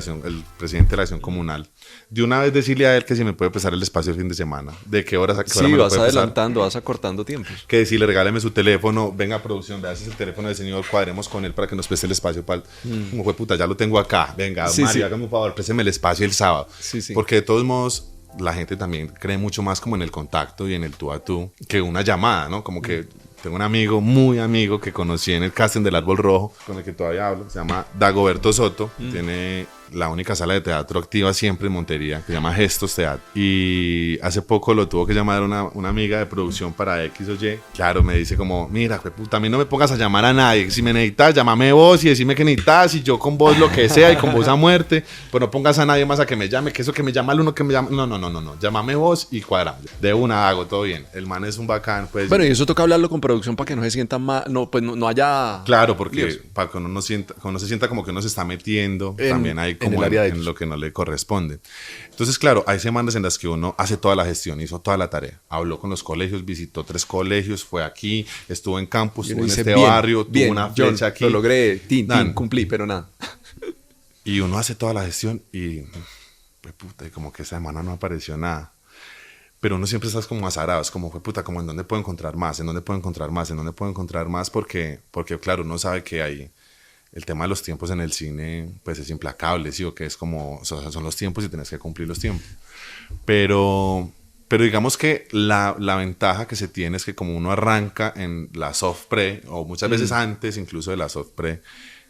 acción comunal, de una vez decirle a él que si me puede prestar el espacio el fin de semana, de qué horas a qué hora Sí, me lo vas puede prestar. adelantando, vas acortando tiempos. Que decirle, regáleme su teléfono, venga a producción, vea ese es el teléfono del señor, cuadremos con él para que nos preste el espacio para como fue puta, ya lo tengo acá, venga, Sí, Mario, sí. hágame un favor, présteme el espacio el sábado. Sí, sí. Porque de todos modos, la gente también cree mucho más como en el contacto y en el tú a tú que una llamada, ¿no? Como que tengo un amigo, muy amigo, que conocí en el casting del Árbol Rojo, con el que todavía hablo, se llama Dagoberto Soto, tiene la única sala de teatro activa siempre en Montería, que se llama Gestos Teatro, y hace poco lo tuvo que llamar una amiga de producción para X o Y, claro, me dice como, mira, puta, a mí no me pongas a llamar a nadie, si me necesitas, llámame vos y decime que necesitas, y yo con vos lo que sea, y con vos a muerte, pero no pongas a nadie más a que me llame, que eso que me llama el uno que me llama, no, llámame vos y cuadramos, de una hago, todo bien, el man es un bacán, pues. Bueno, y eso toca hablarlo con producción para que no se sientan más, no haya... Claro, porque líos. para que uno no se sienta como que uno se está metiendo, En- también hay en como el área de en ellos. lo que no le corresponde. Entonces, claro, hay semanas en las que uno hace toda la gestión, hizo toda la tarea, habló con los colegios, visitó 3 colegios, fue aquí, estuvo en campus, Y uno estuvo en dice, este barrio, tuvo bien, una yo flecha aquí. lo logré, Nan. cumplí, pero nada. Y uno hace toda la gestión y, pues, puta, y como que esa semana no apareció nada. Pero uno siempre está como azarado, es como, fue puta, como en dónde puedo encontrar más, en dónde puedo encontrar más, en dónde puedo encontrar más, porque claro, uno sabe que hay el tema de los tiempos en el cine, pues es implacable, ¿sí? O que es como, o sea, son los tiempos y tienes que cumplir los tiempos. Pero digamos que la ventaja que se tiene es que como uno arranca en la soft pre, o muchas veces antes incluso de la soft pre,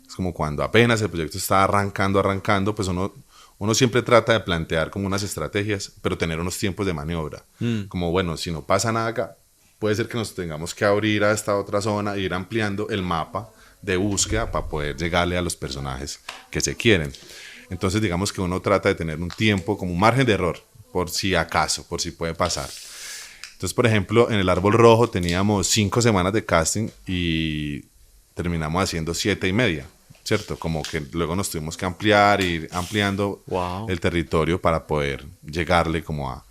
es como cuando apenas el proyecto está arrancando, pues uno siempre trata de plantear como unas estrategias, pero tener unos tiempos de maniobra. Como, bueno, si no pasa nada acá, puede ser que nos tengamos que abrir a esta otra zona e ir ampliando el mapa de búsqueda para poder llegarle a los personajes que se quieren. Entonces, digamos que uno trata de tener un tiempo, como un margen de error, por si acaso, por si puede pasar. Entonces, por ejemplo, en el Árbol Rojo teníamos 5 semanas de casting y terminamos haciendo 7 y media. ¿Cierto? Como que luego nos tuvimos que ampliar, ir ampliando el territorio para poder llegarle como a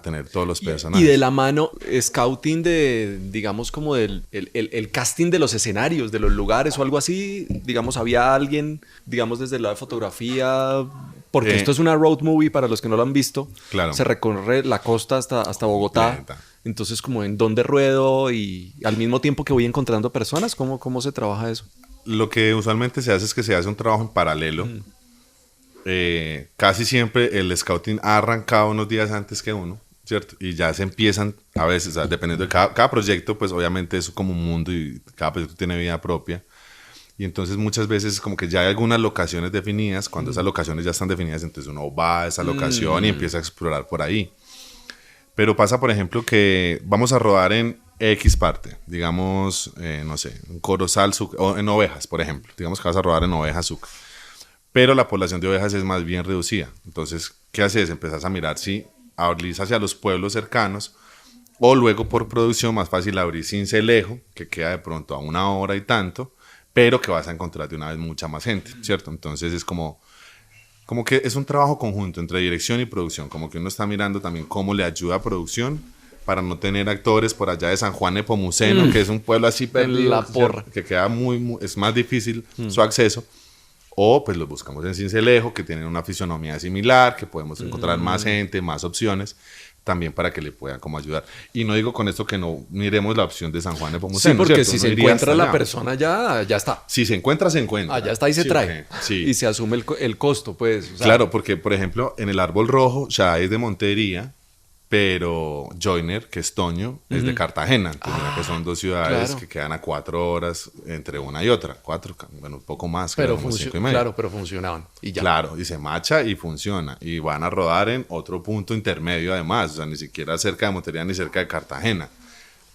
tener todos los personajes. Y de la mano, scouting de, digamos, como del el casting de los escenarios, de los lugares o algo así, digamos, había alguien, digamos, desde el lado de fotografía, porque esto es una road movie para los que no lo han visto. Claro. Se recorre la costa hasta Bogotá. Completa. Entonces, como en dónde ruedo y al mismo tiempo que voy encontrando personas, ¿cómo se trabaja eso? Lo que usualmente se hace es que se hace un trabajo en paralelo. Casi siempre el scouting ha arrancado unos días antes que uno, ¿cierto? Y ya se empiezan a veces, o sea, dependiendo de cada proyecto, pues obviamente es como un mundo y cada proyecto tiene vida propia. Y entonces muchas veces como que ya hay algunas locaciones definidas. Cuando esas locaciones ya están definidas, entonces uno va a esa locación y empieza a explorar por ahí. Pero pasa, por ejemplo, que vamos a rodar en X parte, digamos, no sé, en Corozal, o en Ovejas, por ejemplo. Digamos que vas a rodar en Ovejas, Sucre. Pero la población de ovejas es más bien reducida. Entonces, ¿qué haces? Empezás a mirar si abrís hacia los pueblos cercanos o luego por producción más fácil abrir Sincelejo, que queda de pronto a 1 hora y tanto, pero que vas a encontrar de una vez mucha más gente, ¿cierto? Entonces es como que es un trabajo conjunto entre dirección y producción, como que uno está mirando también cómo le ayuda a producción para no tener actores por allá de San Juan Nepomuceno, que es un pueblo así perdido, la porra, que queda es más difícil su acceso. O pues los buscamos en Sincelejo, que tienen una fisonomía similar, que podemos encontrar más gente, más opciones, también para que le puedan como ayudar. Y no digo con esto que no miremos la opción de San Juan Nepomuceno. Sí, porque ¿cierto? si Uno se iría encuentra hasta la allá. persona ya está. Si se encuentra, se encuentra. Ya está y se Sí, trae. ok, sí. Y se asume el costo, pues. O sea, Claro, porque por ejemplo, en el Árbol Rojo ya es de Montería, pero Joyner, que es Toño, es de Cartagena. Entonces, mira que son 2 ciudades claro. que quedan a 4 horas entre una y otra. 4, bueno, un poco más, pero, como 5:30. claro, pero funcionaban. Y ya. Claro, y se macha y funciona. Y van a rodar en otro punto intermedio además, o sea, ni siquiera cerca de Montería ni cerca de Cartagena.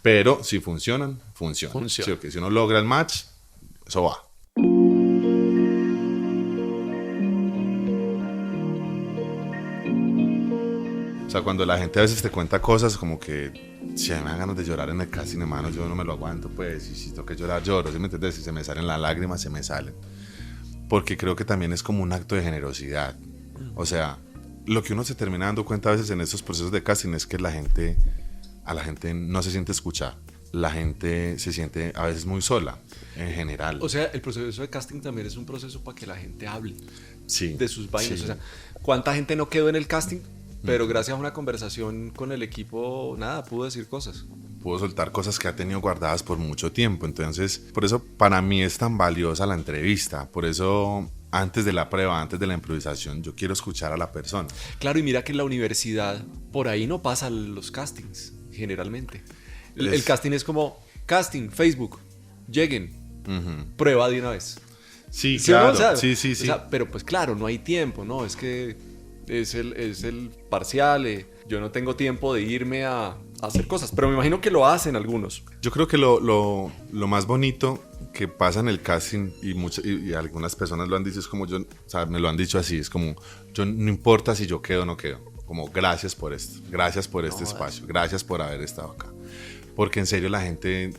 Pero si funcionan, funcionan. Funciona. Sí, ok, si uno logra el match, eso va. O sea, cuando la gente a veces te cuenta cosas como que si a mí me dan ganas de llorar en el casting, hermano, yo no me lo aguanto, pues, y si tengo que llorar, lloro, ¿sí me entiendes? Si se me salen las lágrimas, se me salen. Porque creo que también es como un acto de generosidad. O sea, lo que uno se termina dando cuenta a veces en estos procesos de casting es que a la gente no se siente escuchada. La gente se siente a veces muy sola, en general. O sea, el proceso de casting también es un proceso para que la gente hable Sí, de sus vainas. sí. O sea, ¿cuánta gente no quedó en el casting? Pero gracias a una conversación con el equipo, nada, pudo decir cosas. Pudo soltar cosas que ha tenido guardadas por mucho tiempo. Entonces, por eso para mí es tan valiosa la entrevista. Por eso, antes de la prueba, antes de la improvisación, yo quiero escuchar a la persona. Claro, y mira que en la universidad, por ahí no pasan los castings, generalmente. El casting es como, casting, Facebook, lleguen, prueba de una vez. Sí, ¿Sí o no? claro. O sea, sí. o sea, pero pues claro, no hay tiempo, ¿no? Es que es el parcial, yo no tengo tiempo de irme a hacer cosas, pero me imagino que lo hacen algunos. Yo creo que lo más bonito que pasa en el casting, y algunas personas lo han dicho, es como yo, o sea, me lo han dicho así, es como, yo no importa si yo quedo o no quedo, como gracias por esto, gracias por este espacio, gracias por haber estado acá. Porque en serio la gente,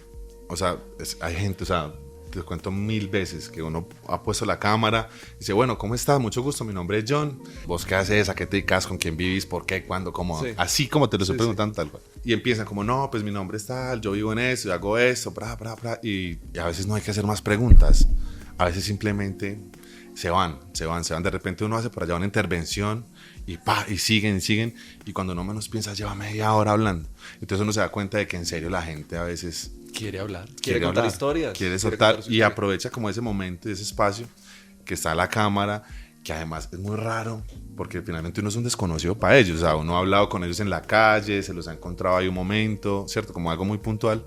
o sea, hay gente, o sea, te cuento 1000 veces que uno ha puesto la cámara y dice, bueno, ¿cómo estás? Mucho gusto, mi nombre es John. ¿Vos qué haces? ¿A qué te dedicas? ¿Con quién vivís? ¿Por qué? ¿Cuándo? ¿Cómo? Sí. Así como te lo estoy Sí, preguntando tal cual. Y empiezan como, no, pues mi nombre es tal, yo vivo en eso, yo hago esto, bra. Y a veces no hay que hacer más preguntas. A veces simplemente se van. De repente uno hace por allá una intervención y siguen. Y cuando uno menos piensa, lleva media hora hablando. Entonces uno se da cuenta de que en serio la gente a veces Quiere hablar, quiere contar hablar, historias. quiere contar soltar su y historia. aprovecha como ese momento, ese espacio que está la cámara, que además es muy raro porque finalmente uno es un desconocido para ellos, o sea, uno ha hablado con ellos en la calle, se los ha encontrado ahí un momento, ¿cierto? Como algo muy puntual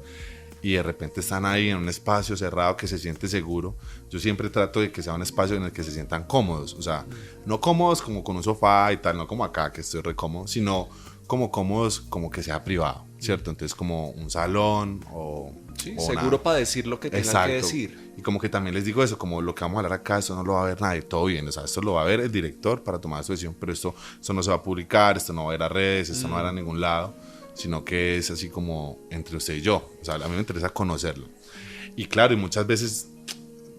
y de repente están ahí en un espacio cerrado que se siente seguro. Yo siempre trato de que sea un espacio en el que se sientan cómodos, o sea, no cómodos como con un sofá y tal, no como acá que estoy re cómodo, sino como cómodos como que sea privado, ¿cierto? Entonces como un salón o... Sí, o seguro una- para decir lo que tengan Exacto. que decir. Y como que también les digo eso, como lo que vamos a hablar acá, esto no lo va a ver nadie, todo bien, o sea, esto lo va a ver el director para tomar su decisión, pero esto no se va a publicar, esto no va a ir a redes, esto no va a ir a ningún lado, sino que es así como entre usted y yo, o sea, a mí me interesa conocerlo. Y claro, y muchas veces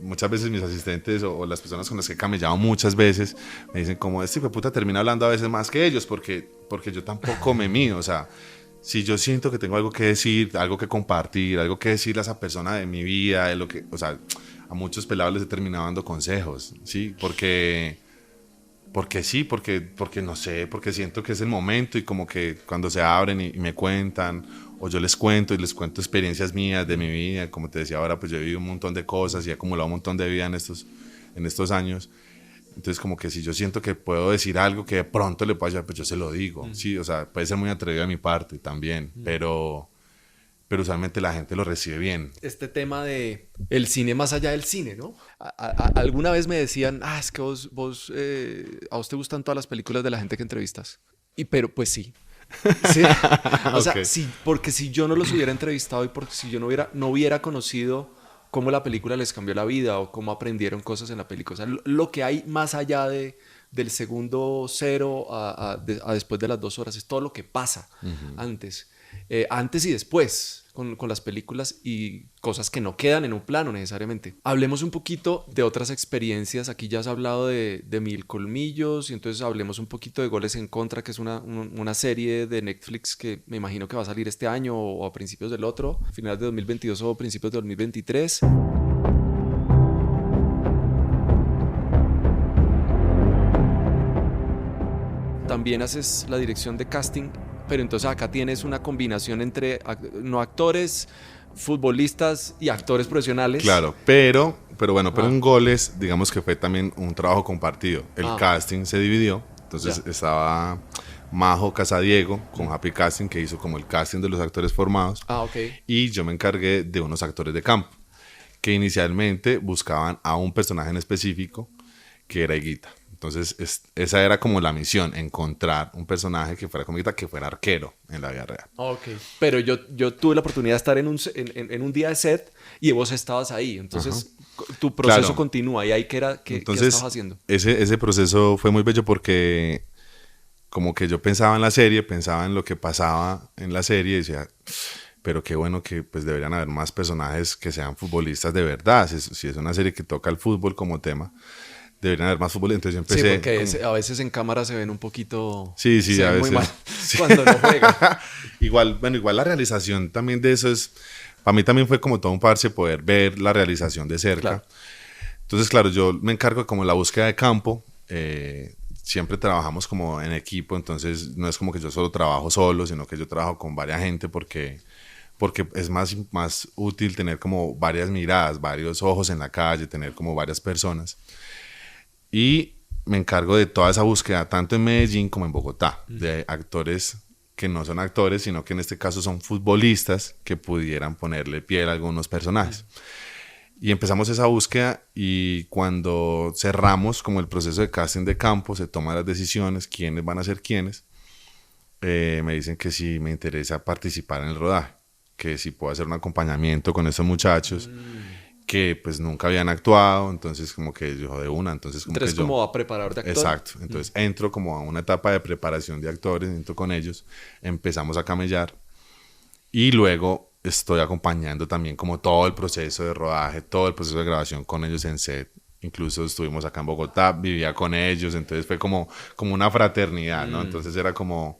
mis asistentes o las personas con las que he camellado muchas veces me dicen como, este hijo de puta termina hablando a veces más que ellos, porque yo tampoco me mido, o sea, si yo siento que tengo algo que decir, algo que compartir, algo que decirle a esa persona de mi vida, de lo que, o sea, a muchos pelados les he terminado dando consejos, ¿sí? Porque no sé, porque siento que es el momento y como que cuando se abren y me cuentan, o yo les cuento y les cuento experiencias mías de mi vida, como te decía ahora, pues yo he vivido un montón de cosas y he acumulado un montón de vida en estos años. Entonces como que si yo siento que puedo decir algo que de pronto le pueda ayudar, pues yo se lo digo, sí, o sea, puede ser muy atrevido de mi parte también, pero pero usualmente la gente lo recibe bien. Este tema de el cine más allá del cine, ¿no? Alguna vez me decían, es que a vos te gustan todas las películas de la gente que entrevistas. Pero pues sí. Sí. O sea, Ok. sí, porque si yo no los hubiera entrevistado y porque si yo no hubiera conocido cómo la película les cambió la vida o cómo aprendieron cosas en la película. O sea, lo que hay más allá del segundo cero a después de las 2 horas es todo lo que pasa antes y después con las películas y cosas que no quedan en un plano necesariamente. Hablemos un poquito de otras experiencias. Aquí ya has hablado de Mil Colmillos y entonces hablemos un poquito de Goles en Contra, que es una serie de Netflix que me imagino que va a salir este año o a principios del otro, finales de 2022 o principios de 2023. También haces la dirección de casting, pero entonces acá tienes una combinación entre no actores, futbolistas y actores profesionales. Claro, pero en Goles, digamos que fue también un trabajo compartido. El casting se dividió, entonces estaba Majo Casadiego con Happy Casting, que hizo como el casting de los actores formados. Ok. Y yo me encargué de unos actores de campo, que inicialmente buscaban a un personaje en específico, que era Higuita. Entonces, esa era como la misión, encontrar un personaje que fuera como Higuita, que fuera arquero en la vida real. Ok. Pero yo tuve la oportunidad de estar en un día de set y vos estabas ahí. Entonces, tu proceso Claro. continúa. ¿Y ahí qué estabas haciendo? Ese proceso fue muy bello porque como que yo pensaba en la serie, pensaba en lo que pasaba en la serie y decía, pero qué bueno que pues deberían haber más personajes que sean futbolistas de verdad. Si es una serie que toca el fútbol como tema, deberían haber más fútbol. Entonces yo empecé... Sí, porque a veces en cámara se ven un poquito... Sí, se a ven veces. muy mal Sí. cuando no juegan. igual la realización también de eso es... Para mí también fue como todo un parche poder ver la realización de cerca. Claro. Entonces, claro, yo me encargo de como la búsqueda de campo. Siempre trabajamos como en equipo, entonces no es como que yo solo trabajo solo, sino que yo trabajo con varias gente porque es más útil tener como varias miradas, varios ojos en la calle, tener como varias personas. Y me encargo de toda esa búsqueda, tanto en Medellín como en Bogotá, de actores que no son actores, sino que en este caso son futbolistas que pudieran ponerle piel a algunos personajes. Y empezamos esa búsqueda y cuando cerramos como el proceso de casting de campo, se toman las decisiones, quiénes van a ser quiénes, me dicen que sí me interesa participar en el rodaje, que sí puedo hacer un acompañamiento con esos muchachos que pues nunca habían actuado, entonces como que yo de una, entonces como Entonces, que yo... como a preparador de actor. Exacto, entonces entro como a una etapa de preparación de actores, entro con ellos, empezamos a camellar y luego estoy acompañando también como todo el proceso de rodaje, todo el proceso de grabación con ellos en set. Incluso estuvimos acá en Bogotá, vivía con ellos, entonces fue como una fraternidad, ¿no? Entonces era como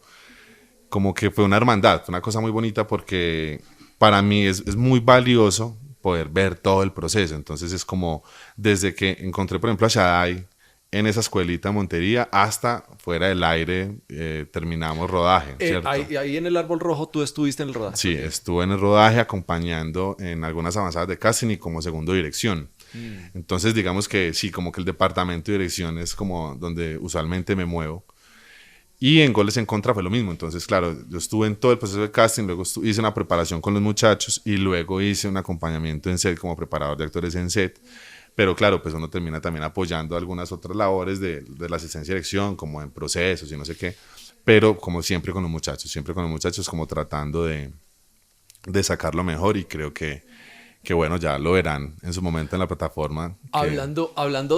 que fue una hermandad, una cosa muy bonita porque para mí es muy valioso poder ver todo el proceso. Entonces es como desde que encontré, por ejemplo, a Shaddai en esa escuelita de Montería hasta fuera del aire terminamos rodaje, ¿cierto? Ahí en el Árbol Rojo tú estuviste en el rodaje. Sí, estuve en el rodaje acompañando en algunas avanzadas de casting y como segundo dirección. Entonces digamos que sí, como que el departamento de dirección es como donde usualmente me muevo. Y en Goles en Contra fue lo mismo. Entonces, claro, yo estuve en todo el proceso de casting, luego hice una preparación con los muchachos y luego hice un acompañamiento en set como preparador de actores en set. Pero claro, pues uno termina también apoyando algunas otras labores de la asistencia de dirección, como en procesos y no sé qué. Pero como siempre con los muchachos como tratando de sacar lo mejor y creo que bueno, ya lo verán en su momento en la plataforma. Hablando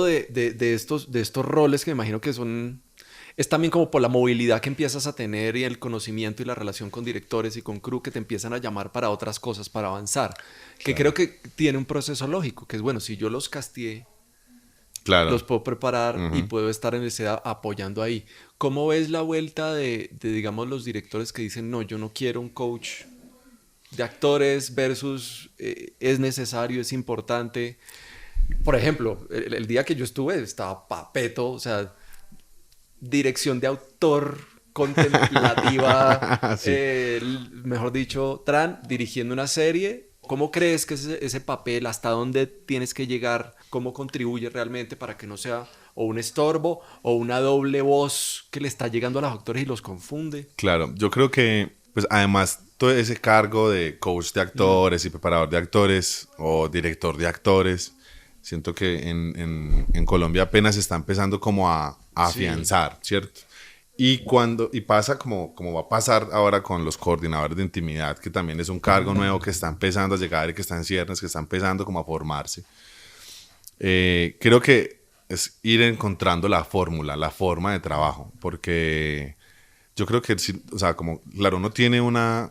de estos roles que me imagino que son... Es también como por la movilidad que empiezas a tener y el conocimiento y la relación con directores y con crew que te empiezan a llamar para otras cosas, para avanzar. Que creo que tiene un proceso lógico, que es bueno, si yo los casteé, Claro. los puedo preparar y puedo estar en el set apoyando ahí. ¿Cómo ves la vuelta de, digamos, los directores que dicen, no, yo no quiero un coach de actores versus es necesario, es importante? Por ejemplo, el día que yo estuve estaba papeto, o sea... Dirección de autor contemplativa, Sí. mejor dicho, Tran, dirigiendo una serie. ¿Cómo crees que ese papel, hasta dónde tienes que llegar, cómo contribuye realmente para que no sea o un estorbo o una doble voz que le está llegando a los actores y los confunde? Claro, yo creo que, pues además, todo ese cargo de coach de actores y preparador de actores o director de actores, siento que en Colombia apenas está empezando como a afianzar, ¿cierto? Y pasa como va a pasar ahora con los coordinadores de intimidad, que también es un cargo nuevo que está empezando a llegar y que está en ciernes, que está empezando como a formarse. Creo que es ir encontrando la fórmula, la forma de trabajo, porque yo creo que, o sea, como, claro, uno tiene unas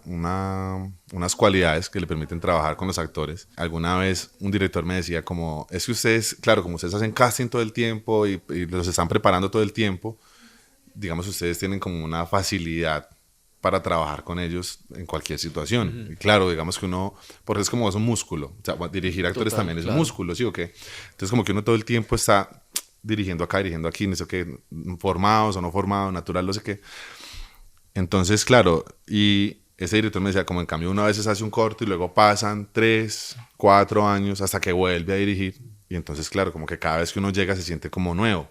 cualidades que le permiten trabajar con los actores. Alguna vez un director me decía como, es que ustedes, claro, como ustedes hacen casting todo el tiempo y los están preparando todo el tiempo, digamos, ustedes tienen como una facilidad para trabajar con ellos en cualquier situación. Y claro, digamos que uno, porque es como es un músculo, o sea, dirigir actores también es un músculo, ¿sí o qué? Entonces como que uno todo el tiempo está dirigiendo acá, dirigiendo aquí, no sé qué, formados o no formados, natural, no sé qué. Entonces, claro, y ese director me decía, como en cambio uno a veces hace un corto y luego pasan 3, 4 años hasta que vuelve a dirigir. Y entonces, claro, como que cada vez que uno llega se siente como nuevo.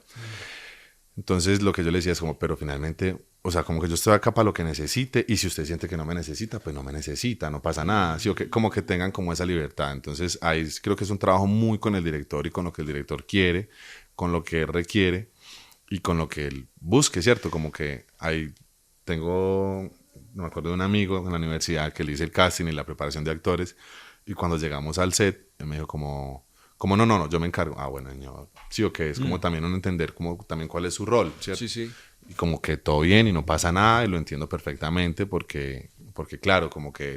Entonces lo que yo le decía es como, pero finalmente, o sea, como que yo estoy acá para lo que necesite y si usted siente que no me necesita, pues no me necesita, no pasa nada, ¿sí? O que, como que tengan como esa libertad. Entonces ahí creo que es un trabajo muy con el director y con lo que el director quiere, con lo que él requiere y con lo que él busque, ¿cierto? Como que ahí no me acuerdo de un amigo en la universidad que le hice el casting y la preparación de actores y cuando llegamos al set, él me dijo como no, yo me encargo. Ah, bueno, señor. Sí, o que es como también uno entender como también cuál es su rol, ¿cierto? Sí. Y como que todo bien y no pasa nada y lo entiendo perfectamente porque claro, como que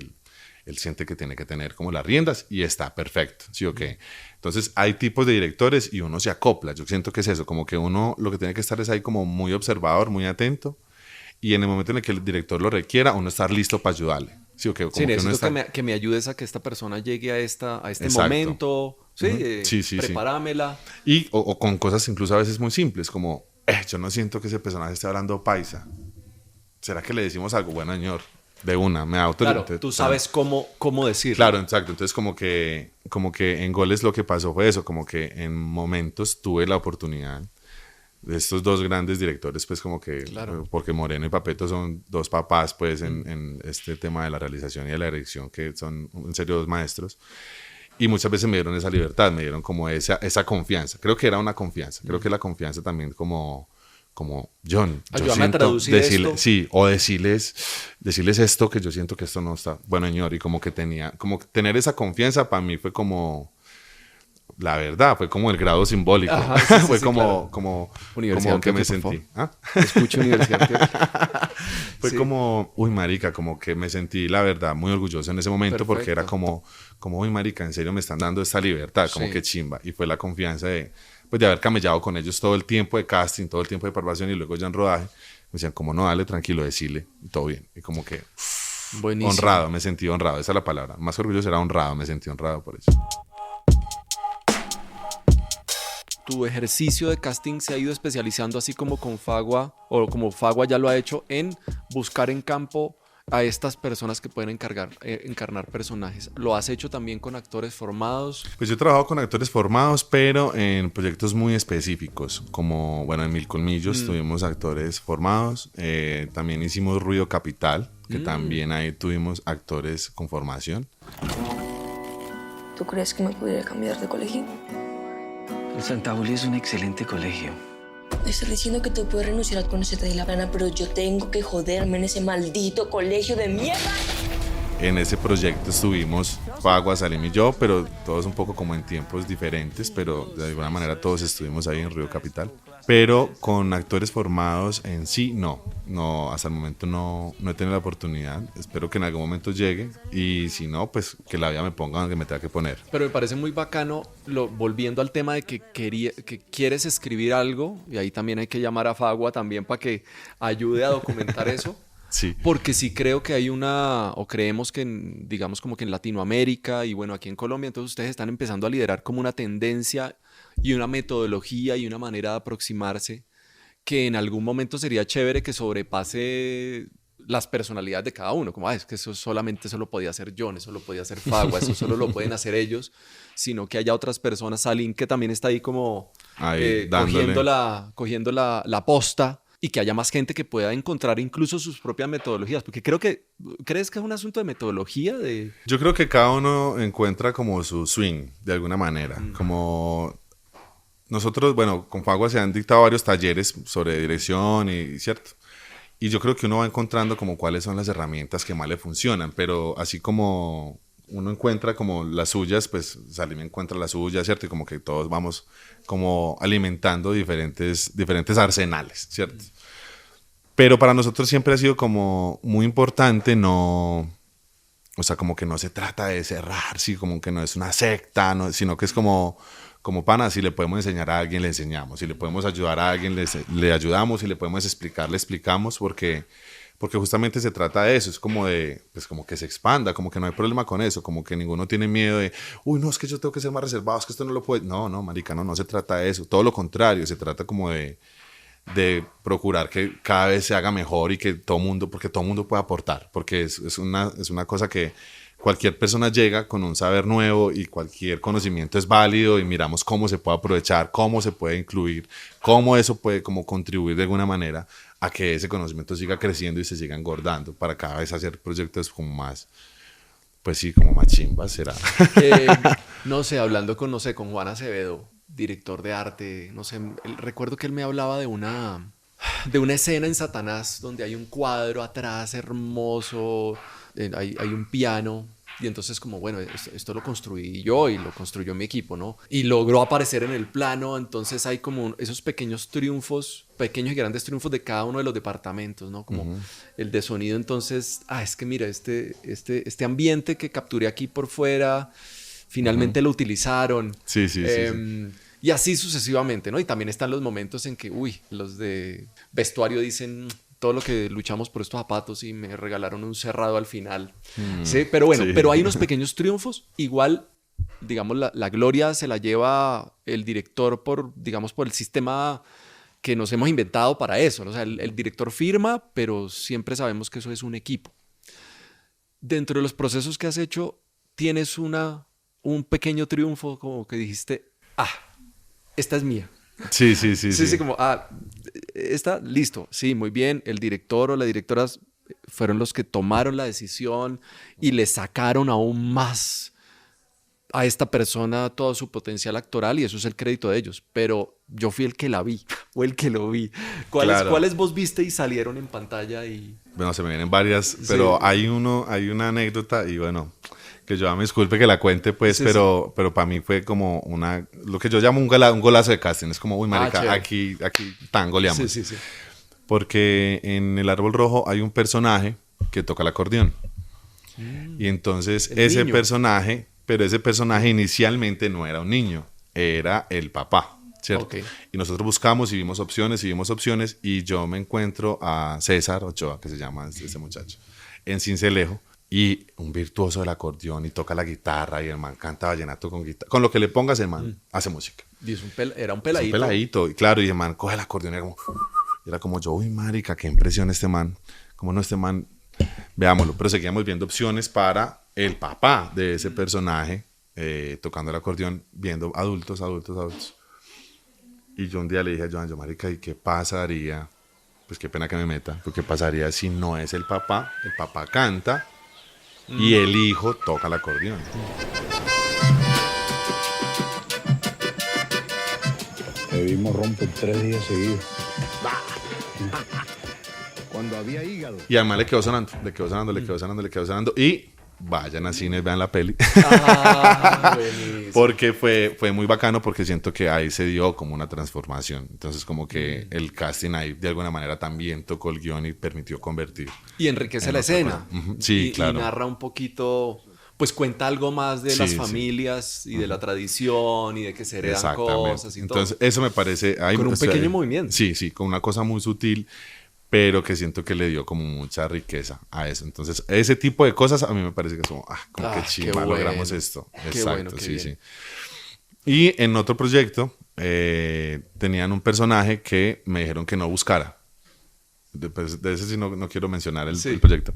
él siente que tiene que tener como las riendas y está perfecto, ¿sí o qué? Entonces hay tipos de directores y uno se acopla. Yo siento que es eso, como que uno lo que tiene que estar es ahí como muy observador, muy atento y en el momento en el que el director lo requiera, uno estar listo para ayudarle. Sí, okay, como sí, que necesito que me ayudes a que esta persona llegue a este Exacto. momento. Sí, sí, prepáramela. Y o con cosas incluso a veces muy simples, como, yo no siento que ese personaje esté hablando paisa. ¿Será que le decimos algo? Bueno, señor, de una, me autorizo. Claro, tú sabes cómo decirlo. Claro, exacto. Entonces como que en Goles lo que pasó fue eso, como que en momentos tuve la oportunidad de estos dos grandes directores, pues como que, claro, porque Moreno y Papeto son dos papás, pues en este tema de la realización y de la dirección, que son en serio dos maestros. Y muchas veces me dieron esa libertad, me dieron como esa confianza. Creo que era una confianza. Creo que la confianza también como John, ayúdame a traducir esto. Sí, o decirles esto que yo siento que esto no está. Bueno, señor, y como que tener esa confianza para mí fue como, la verdad, fue como el grado simbólico. Ajá, sí, fue sí, como Universidad que me Antioquia, sentí. ¿Ah? Escucho Universidad Antioquia. Fue Sí. como, uy, marica, como que me sentí, la verdad, muy orgulloso en ese momento. Perfecto. Porque era como, uy, marica, en serio me están dando esta libertad, como Sí. que chimba. Y fue la confianza de haber camellado con ellos todo el tiempo de casting, todo el tiempo de preparación y luego ya en rodaje. Me decían, como no, dale, tranquilo, decile, y todo bien. Y como que Buenísimo. honrado, me sentí honrado, esa es la palabra. Más que orgulloso era honrado, me sentí honrado por eso. Tu ejercicio de casting se ha ido especializando así como con Fagua, o como Fagua ya lo ha hecho, en buscar en campo a estas personas que pueden encarnar personajes. ¿Lo has hecho también con actores formados? Pues yo he trabajado con actores formados, pero en proyectos muy específicos, como, bueno, en Mil Colmillos tuvimos actores formados, también hicimos Ruido Capital, que también ahí tuvimos actores con formación. ¿Tú crees que me pudiera cambiar de colegio? El Santa Julia es un excelente colegio. Estás diciendo que tú puedes renunciar cuando se te dé la gana, pero yo tengo que joderme en ese maldito colegio de mierda. En ese proyecto estuvimos Fagua, Salim y yo, pero todos un poco como en tiempos diferentes, pero de alguna manera todos estuvimos ahí en Río Capital. Pero con actores formados en sí, no, hasta el momento no he tenido la oportunidad. Espero que en algún momento llegue y si no, pues que la vida me ponga donde me tenga que poner. Pero me parece muy bacano, volviendo al tema de que quieres escribir algo, y ahí también hay que llamar a Fagua también para que ayude a documentar eso. Sí. Porque sí creo que hay o creemos que digamos como que en Latinoamérica y bueno, aquí en Colombia, entonces ustedes están empezando a liderar como una tendencia y una metodología y una manera de aproximarse que en algún momento sería chévere que sobrepase las personalidades de cada uno, como es que eso lo podía hacer John, eso lo podía hacer Fagua, eso solo lo pueden hacer ellos, sino que haya otras personas, Salim, que también está ahí como Ahí, cogiendo la posta y que haya más gente que pueda encontrar incluso sus propias metodologías, porque ¿crees que es un asunto de metodología? Yo creo que cada uno encuentra como su swing, de alguna manera, como... Nosotros, bueno, con Fagua se han dictado varios talleres sobre dirección y cierto. Y yo creo que uno va encontrando como cuáles son las herramientas que más le funcionan, pero así como uno encuentra como las suyas, pues Salim encuentra las suyas, ¿cierto? Y como que todos vamos como alimentando diferentes arsenales, ¿cierto? Pero para nosotros siempre ha sido como muy importante o sea, como que no se trata de cerrar, sí, como que no es una secta, no, sino que es como pana, si le podemos enseñar a alguien, le enseñamos, si le podemos ayudar a alguien, le ayudamos, si le podemos explicar, le explicamos, porque justamente se trata de eso, es como de, pues como que se expanda, como que no hay problema con eso, como que ninguno tiene miedo de, uy, no, es que yo tengo que ser más reservado, es que esto no lo puede, no, marica, no se trata de eso, todo lo contrario, se trata como de procurar que cada vez se haga mejor y que porque todo mundo puede aportar, porque es una cosa que cualquier persona llega con un saber nuevo y cualquier conocimiento es válido y miramos cómo se puede aprovechar, cómo se puede incluir, cómo eso puede como contribuir de alguna manera a que ese conocimiento siga creciendo y se siga engordando para cada vez hacer proyectos como más, pues sí, como más chimbas será. No sé, hablando con Juan Acevedo, director de arte, no sé, recuerdo que él me hablaba de una escena en Satanás donde hay un cuadro atrás hermoso, hay un piano, y entonces como, bueno, esto lo construí yo y lo construyó mi equipo, ¿no? Y logró aparecer en el plano, entonces hay como esos pequeños triunfos, pequeños y grandes triunfos de cada uno de los departamentos, ¿no? Como el de sonido, entonces, es que mira, este ambiente que capturé aquí por fuera, finalmente lo utilizaron. Sí. Y así sucesivamente, ¿no? Y también están los momentos en que, los de vestuario dicen todo lo que luchamos por estos zapatos y me regalaron un cerrado al final. Sí, pero bueno, pero hay unos pequeños triunfos. Igual, digamos, la gloria se la lleva el director por el sistema que nos hemos inventado para eso, ¿no? O sea, el director firma, pero siempre sabemos que eso es un equipo. Dentro de los procesos que has hecho, tienes un pequeño triunfo como que dijiste, esta es mía. Sí, como, esta, listo, sí, muy bien, el director o la directora fueron los que tomaron la decisión y le sacaron aún más a esta persona todo su potencial actoral y eso es el crédito de ellos, pero yo fui el que la vi, o el que lo vi. ¿Cuáles vos viste y salieron en pantalla? Bueno, se me vienen varias, pero sí. Hay una anécdota y bueno, que yo me disculpe que la cuente, pues, pero para mí fue como lo que yo llamo un golazo de casting. Es como, uy, marica, aquí tan goleamos. Sí. Porque en El Árbol Rojo hay un personaje que toca el acordeón. Y entonces ese personaje inicialmente no era un niño, era el papá, ¿cierto? Okay. Y nosotros buscamos y vimos opciones y yo me encuentro a César Ochoa, que se llama ese muchacho, en Sincelejo. Y un virtuoso del acordeón y toca la guitarra y el man canta vallenato con guitarra. Con lo que le pongas el man hace música. Y era un peladito. Un peladito, y claro, y el man coge el acordeón y era como yo, uy, marica, qué impresión este man. ¿Cómo no este man? Veámoslo. Pero seguíamos viendo opciones para el papá de ese personaje tocando el acordeón, viendo adultos. Y yo un día le dije a Joan, marica, ¿y qué pasaría? Pues qué pena que me meta. Pero ¿qué pasaría si no es el papá? El papá canta y el hijo toca el acordeón. Le vimos romper 3 días seguidos. Cuando había hígado. Y además le quedó sonando. Y vayan a cines, vean la peli. Porque fue muy bacano, porque siento que ahí se dio como una transformación. Entonces como que el casting ahí de alguna manera también tocó el guión y permitió convertir. Y enriquece la escena. Sí, claro. Y narra un poquito, pues cuenta algo más de las familias y de la tradición y de que se heredan cosas y entonces, todo. Eso me parece... Con un pequeño movimiento. Sí, con una cosa muy sutil, pero que siento que le dio como mucha riqueza a eso. Entonces, ese tipo de cosas a mí me parece que son, como que chimba, logramos esto. Exacto, sí. Y en otro proyecto, tenían un personaje que me dijeron que no buscara. De ese sí no quiero mencionar el proyecto.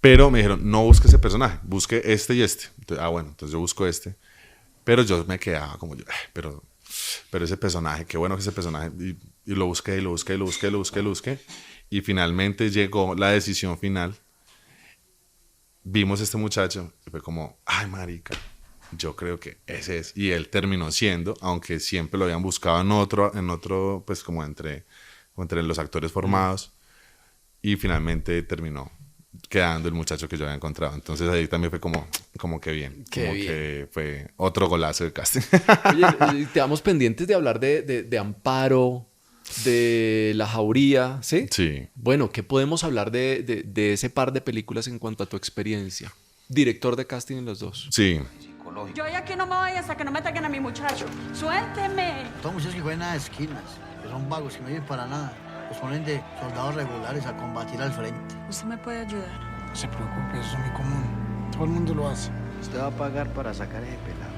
Pero me dijeron, no busque ese personaje, busque este y este. Entonces, entonces yo busco este. Pero yo me quedaba como yo, pero pero ese personaje, qué bueno que ese personaje, y lo busqué, y lo busqué, y lo busqué, lo busqué, lo busqué, y finalmente llegó la decisión final. Vimos a este muchacho y fue como, ay marica, yo creo que ese es. Y él terminó siendo, aunque siempre lo habían buscado en otro pues como entre los actores formados, y finalmente terminó quedando el muchacho que yo había encontrado. Entonces ahí también fue como que bien. Qué como bien. que fue otro golazo de casting. Oye, te damos pendientes de hablar de Amparo, de La Jauría, ¿sí? Sí. Bueno, ¿qué podemos hablar de ese par de películas en cuanto a tu experiencia? Director de casting en los dos. Sí. Yo de aquí no me voy hasta que no me ataquen a mi muchacho. Suélteme. Todos muchachos que juegan a las esquinas, que son vagos, que no viven para nada. Los ponen de soldados regulares a combatir al frente. ¿Usted me puede ayudar? No se preocupe, eso es muy común. Todo el mundo lo hace. Usted va a pagar para sacar ese pelado.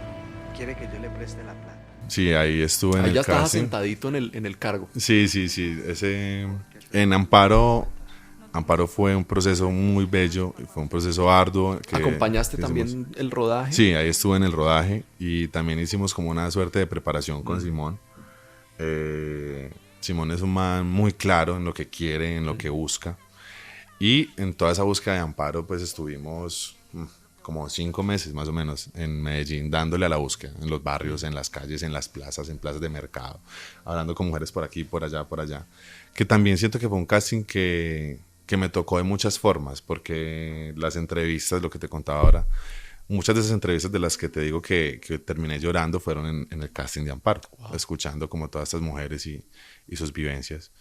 Quiere que yo le preste la plata. Sí, ahí estuve en Ahí el ya estabas casting. sentadito en el cargo. Sí. En Amparo fue un proceso muy bello, fue un proceso arduo. ¿Acompañaste que también hicimos. el rodaje? Sí, ahí estuve en el rodaje y también hicimos como una suerte de preparación con Simón. Simón es un man muy claro en lo que quiere, en lo que busca. Y en toda esa búsqueda de Amparo, pues estuvimos como 5 meses más o menos en Medellín dándole a la búsqueda, en los barrios, en las calles, en las plazas, en plazas de mercado, hablando con mujeres por aquí, por allá, por allá. Que también siento que fue un casting que me tocó de muchas formas, porque las entrevistas, lo que te contaba ahora, muchas de esas entrevistas de las que te digo que terminé llorando fueron en el casting de Amparo, escuchando como todas estas mujeres y sus vivencias.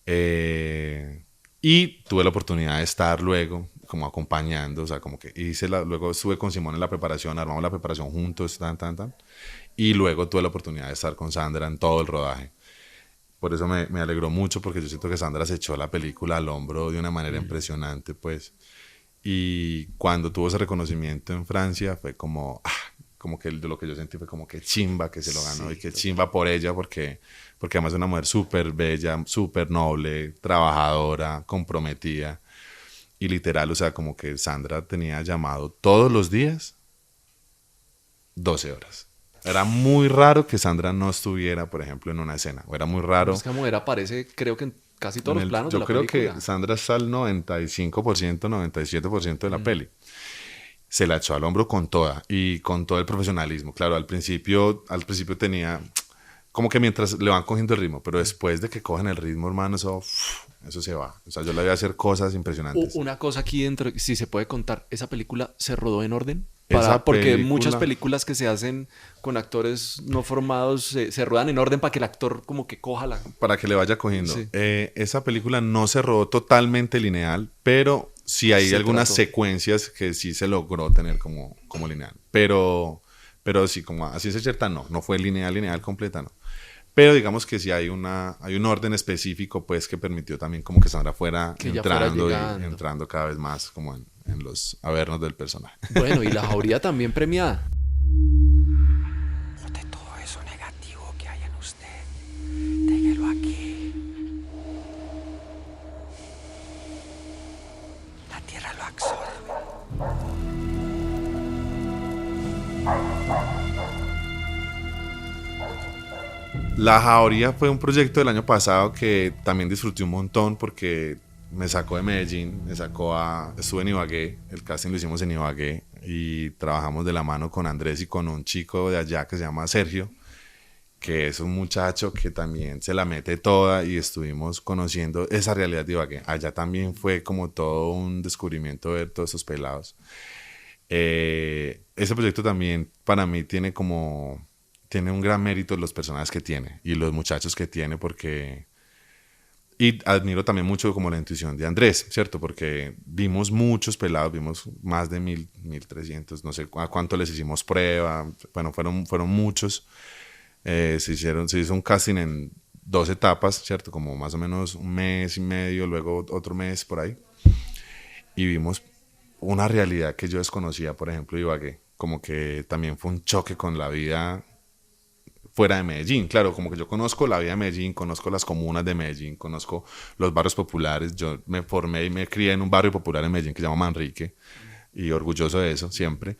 Y tuve la oportunidad de estar luego como acompañando, o sea, como que luego estuve con Simón en la preparación, armamos la preparación juntos, y luego tuve la oportunidad de estar con Sandra en todo el rodaje. Por eso me alegró mucho, porque yo siento que Sandra se echó la película al hombro de una manera impresionante, pues. Y cuando tuvo ese reconocimiento en Francia, fue como que de lo que yo sentí fue como que chimba que se lo ganó, y que chimba por ella, porque además es una mujer súper bella, súper noble, trabajadora, comprometida. Y literal, o sea, como que Sandra tenía llamado todos los días 12 horas. Era muy raro que Sandra no estuviera, por ejemplo, en una escena. O era muy raro. Esta mujer aparece, creo que en casi todos los planos de la película. Yo creo película. que Sandra está al 95%, 97% de la peli. Se la echó al hombro con toda, y con todo el profesionalismo. Claro, al principio tenía como que mientras le van cogiendo el ritmo, pero después de que cogen el ritmo, hermano, eso se va. O sea, yo le voy a hacer cosas impresionantes. Una cosa aquí dentro, si se puede contar, ¿esa película se rodó en orden? Porque muchas películas que se hacen con actores no formados se ruedan en orden para que el actor como que coja la... Para que le vaya cogiendo. Sí. Esa película no se rodó totalmente lineal, pero sí hay algunas secuencias que sí se logró tener como lineal. Pero sí, como así es cierta, no fue lineal completa, no. Pero digamos que sí hay un orden específico, pues, que permitió también como que Sandra fuera entrando cada vez más como en los avernos del personaje. Bueno, y La Jauría también premiada. De todo eso negativo que hay en usted, déjelo aquí. La tierra lo absorbe. La Jauría fue un proyecto del año pasado que también disfruté un montón, porque me sacó de Medellín, estuve en Ibagué, el casting lo hicimos en Ibagué, y trabajamos de la mano con Andrés y con un chico de allá que se llama Sergio, que es un muchacho que también se la mete toda, y estuvimos conociendo esa realidad de Ibagué. Allá también fue como todo un descubrimiento ver todos esos pelados. Ese proyecto también para mí tiene un gran mérito los personajes que tiene y los muchachos que tiene, porque... Y admiro también mucho como la intuición de Andrés, ¿cierto? Porque vimos muchos pelados, vimos más de 1,300, no sé a cuánto les hicimos prueba, bueno, fueron muchos. Se hizo un casting en 2 etapas, ¿cierto? Como más o menos 1 mes y medio, luego otro mes por ahí. Y vimos una realidad que yo desconocía, por ejemplo, Ibagué. Como que también fue un choque con la vida fuera de Medellín. Claro, como que yo conozco la vida de Medellín, conozco las comunas de Medellín, conozco los barrios populares. Yo me formé y me crié en un barrio popular en Medellín que se llama Manrique, y orgulloso de eso siempre.